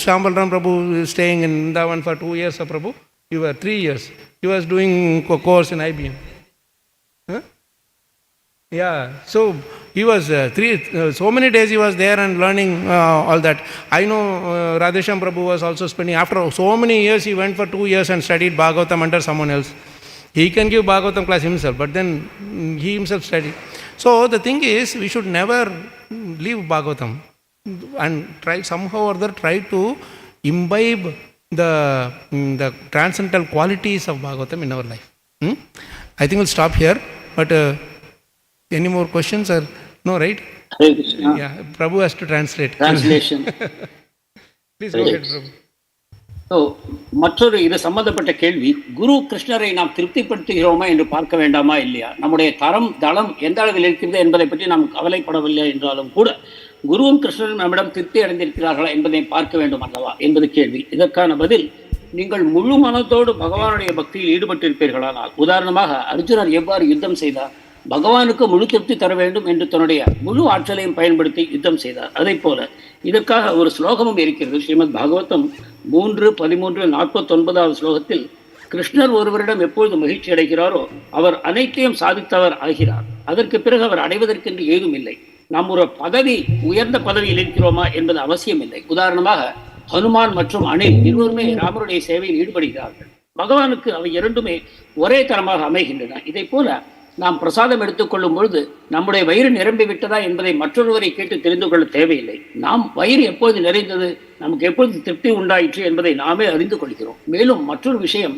Shyambalram Prabhu staying in Vrindavan for 2 years, Prabhu. You were 3 years. He was doing a course in IBM. Huh? Yeah, so he was so many days he was there and learning all that. I know Radhesham Prabhu was also spending, after so many years, he went for 2 years and studied Bhagavatam under someone else. He can give Bhagavatam class himself, but then he himself studied. So the thing is, we should never leave Bhagavatam and try somehow or other try to imbibe the transcendental qualities of Bhagavatam in our life. I think we'll stop here, but any more questions or no, right? Hare Krishna. Yeah, Prabhu has to translate. Translation. Please go ahead, Prabhu. So மற்றொரு இது சம்பந்தப்பட்ட கேள்வி, குரு கிருஷ்ணரை நாம் திருப்திப்படுத்துகிறோமா என்று பார்க்க வேண்டாமா இல்லையா? நம்முடைய தளம் எந்த அளவில் இருக்கிறது என்பதை பற்றி நாம் கவலைப்படவில்லை என்றாலும் கூட குருவும் கிருஷ்ணரும் நம்மிடம் திருப்தி அடைந்திருக்கிறார்களா என்பதை பார்க்க வேண்டும் அல்லவா என்பது கேள்வி. இதற்கான பதில், நீங்கள் முழு மனத்தோடு பகவானுடைய பக்தியில் ஈடுபட்டிருப்பீர்களானால், உதாரணமாக அர்ஜுனர் எவ்வாறு யுத்தம் செய்தார், பகவானுக்கு முழு திருப்தி தர வேண்டும் என்று தன்னுடைய முழு ஆற்றலையும் பயன்படுத்தி யுத்தம் செய்தார். அதை போல இதற்காக ஒரு ஸ்லோகமும் இருக்கிறது. ஸ்ரீமத் பாகவதம் 3:13-49 ஸ்லோகத்தில், கிருஷ்ணர் ஒருவரிடம் எப்பொழுது மகிழ்ச்சி அடைகிறாரோ அவர் அனைத்தையும் சாதித்தவர் ஆகிறார். அதற்கு பிறகு அவர் அடைவதற்கென்று ஏதும் இல்லை. நாம் ஒரு உயர்ந்த பதவியில் இருக்கிறோமா என்பது அவசியம் இல்லை. உதாரணமாக ஹனுமான் மற்றும் அனில் இருவருமே ராமருடைய சேவையில் ஈடுபடுகிறார்கள். பகவானுக்கு அவை இரண்டுமே ஒரே தரமாக அமைகின்றன. இதை போல நாம் பிரசாதம் எடுத்துக்கொள்ளும் பொழுது நம்முடைய வயிறு நிரம்பி விட்டதா என்பதை மற்றொருவரை கேட்டு தெரிந்து கொள்ள தேவையில்லை. நாம் வயிறு எப்பொழுது நிறைந்தது, நமக்கு எப்பொழுது திருப்தி உண்டாயிற்று என்பதை நாமே அறிந்து கொள்கிறோம். மேலும் மற்றொரு விஷயம்,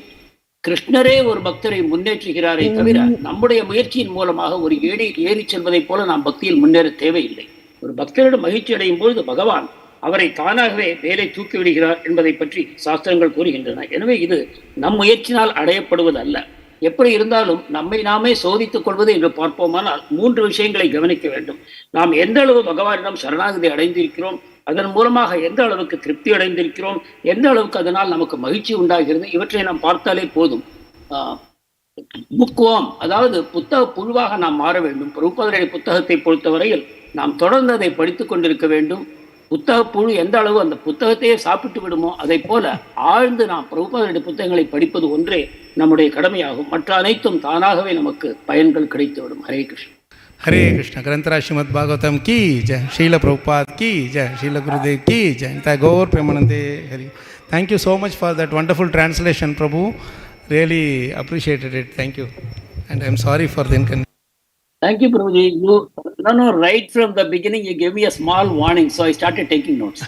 கிருஷ்ணரே ஒரு பக்தரை முன்னேற்றுகிறாரே தவிர நம்முடைய முயற்சியின் மூலமாக ஒரு ஏறி செல்வதைப் போல நாம் பக்தியில் முன்னேற தேவையில்லை. ஒரு பக்தரிடம் மகிழ்ச்சி அடையும் பொழுது பகவான் அவரை தானாகவே மேலே தூக்கி விடுகிறார் என்பதை பற்றி சாஸ்திரங்கள் கூறுகின்றன. எனவே இது நம் முயற்சினால் அடையப்படுவது அல்ல. எப்படி இருந்தாலும் நம்மை நாமே சோதித்துக் கொள்வது என்று பார்ப்போமானால் 3 விஷயங்களை கவனிக்க வேண்டும். நாம் எந்த அளவு பகவானிடம் சரணாகதி அடைந்திருக்கிறோம், அதன் மூலமாக எந்த அளவுக்கு திருப்தி அடைந்திருக்கிறோம், எந்த அளவுக்கு அதனால் நமக்கு மகிழ்ச்சி உண்டாகிறது, இவற்றை நாம் பார்த்தாலே போதும். புக்வாம், அதாவது புத்தக புழுவாக நாம் மாற வேண்டும். பிரபுபாதருடைய புத்தகத்தை பொறுத்தவரையில் நாம் தொடர்ந்து அதை படித்துக் கொண்டிருக்க வேண்டும். புத்தக புழு எந்த அளவு அந்த புத்தகத்தையே சாப்பிட்டு விடுமோ அதை போல ஆழ்ந்து நாம் பிரபுபாதருடைய புத்தகங்களை படிப்பது ஒன்றே நம்முடைய கடமையாகும். மற்ற அனைத்தும் தானாகவே நமக்கு பயன்கள் கிடைத்துவிடும். ஹரே கிருஷ்ண. हरे कृष्ण. ग्रंथराज श्रीमद् भागवतम की जय. शील प्रभुपाद की जय. शील गुरुदेव की जय. गौर प्रेमानंदे Hari. Thank you so much for that wonderful translation, Prabhu. Really appreciated it. Thank you. And I am sorry for the inconvenience. Thank you, Prabhuji. Right from the beginning, you gave me a small warning, so I started taking notes.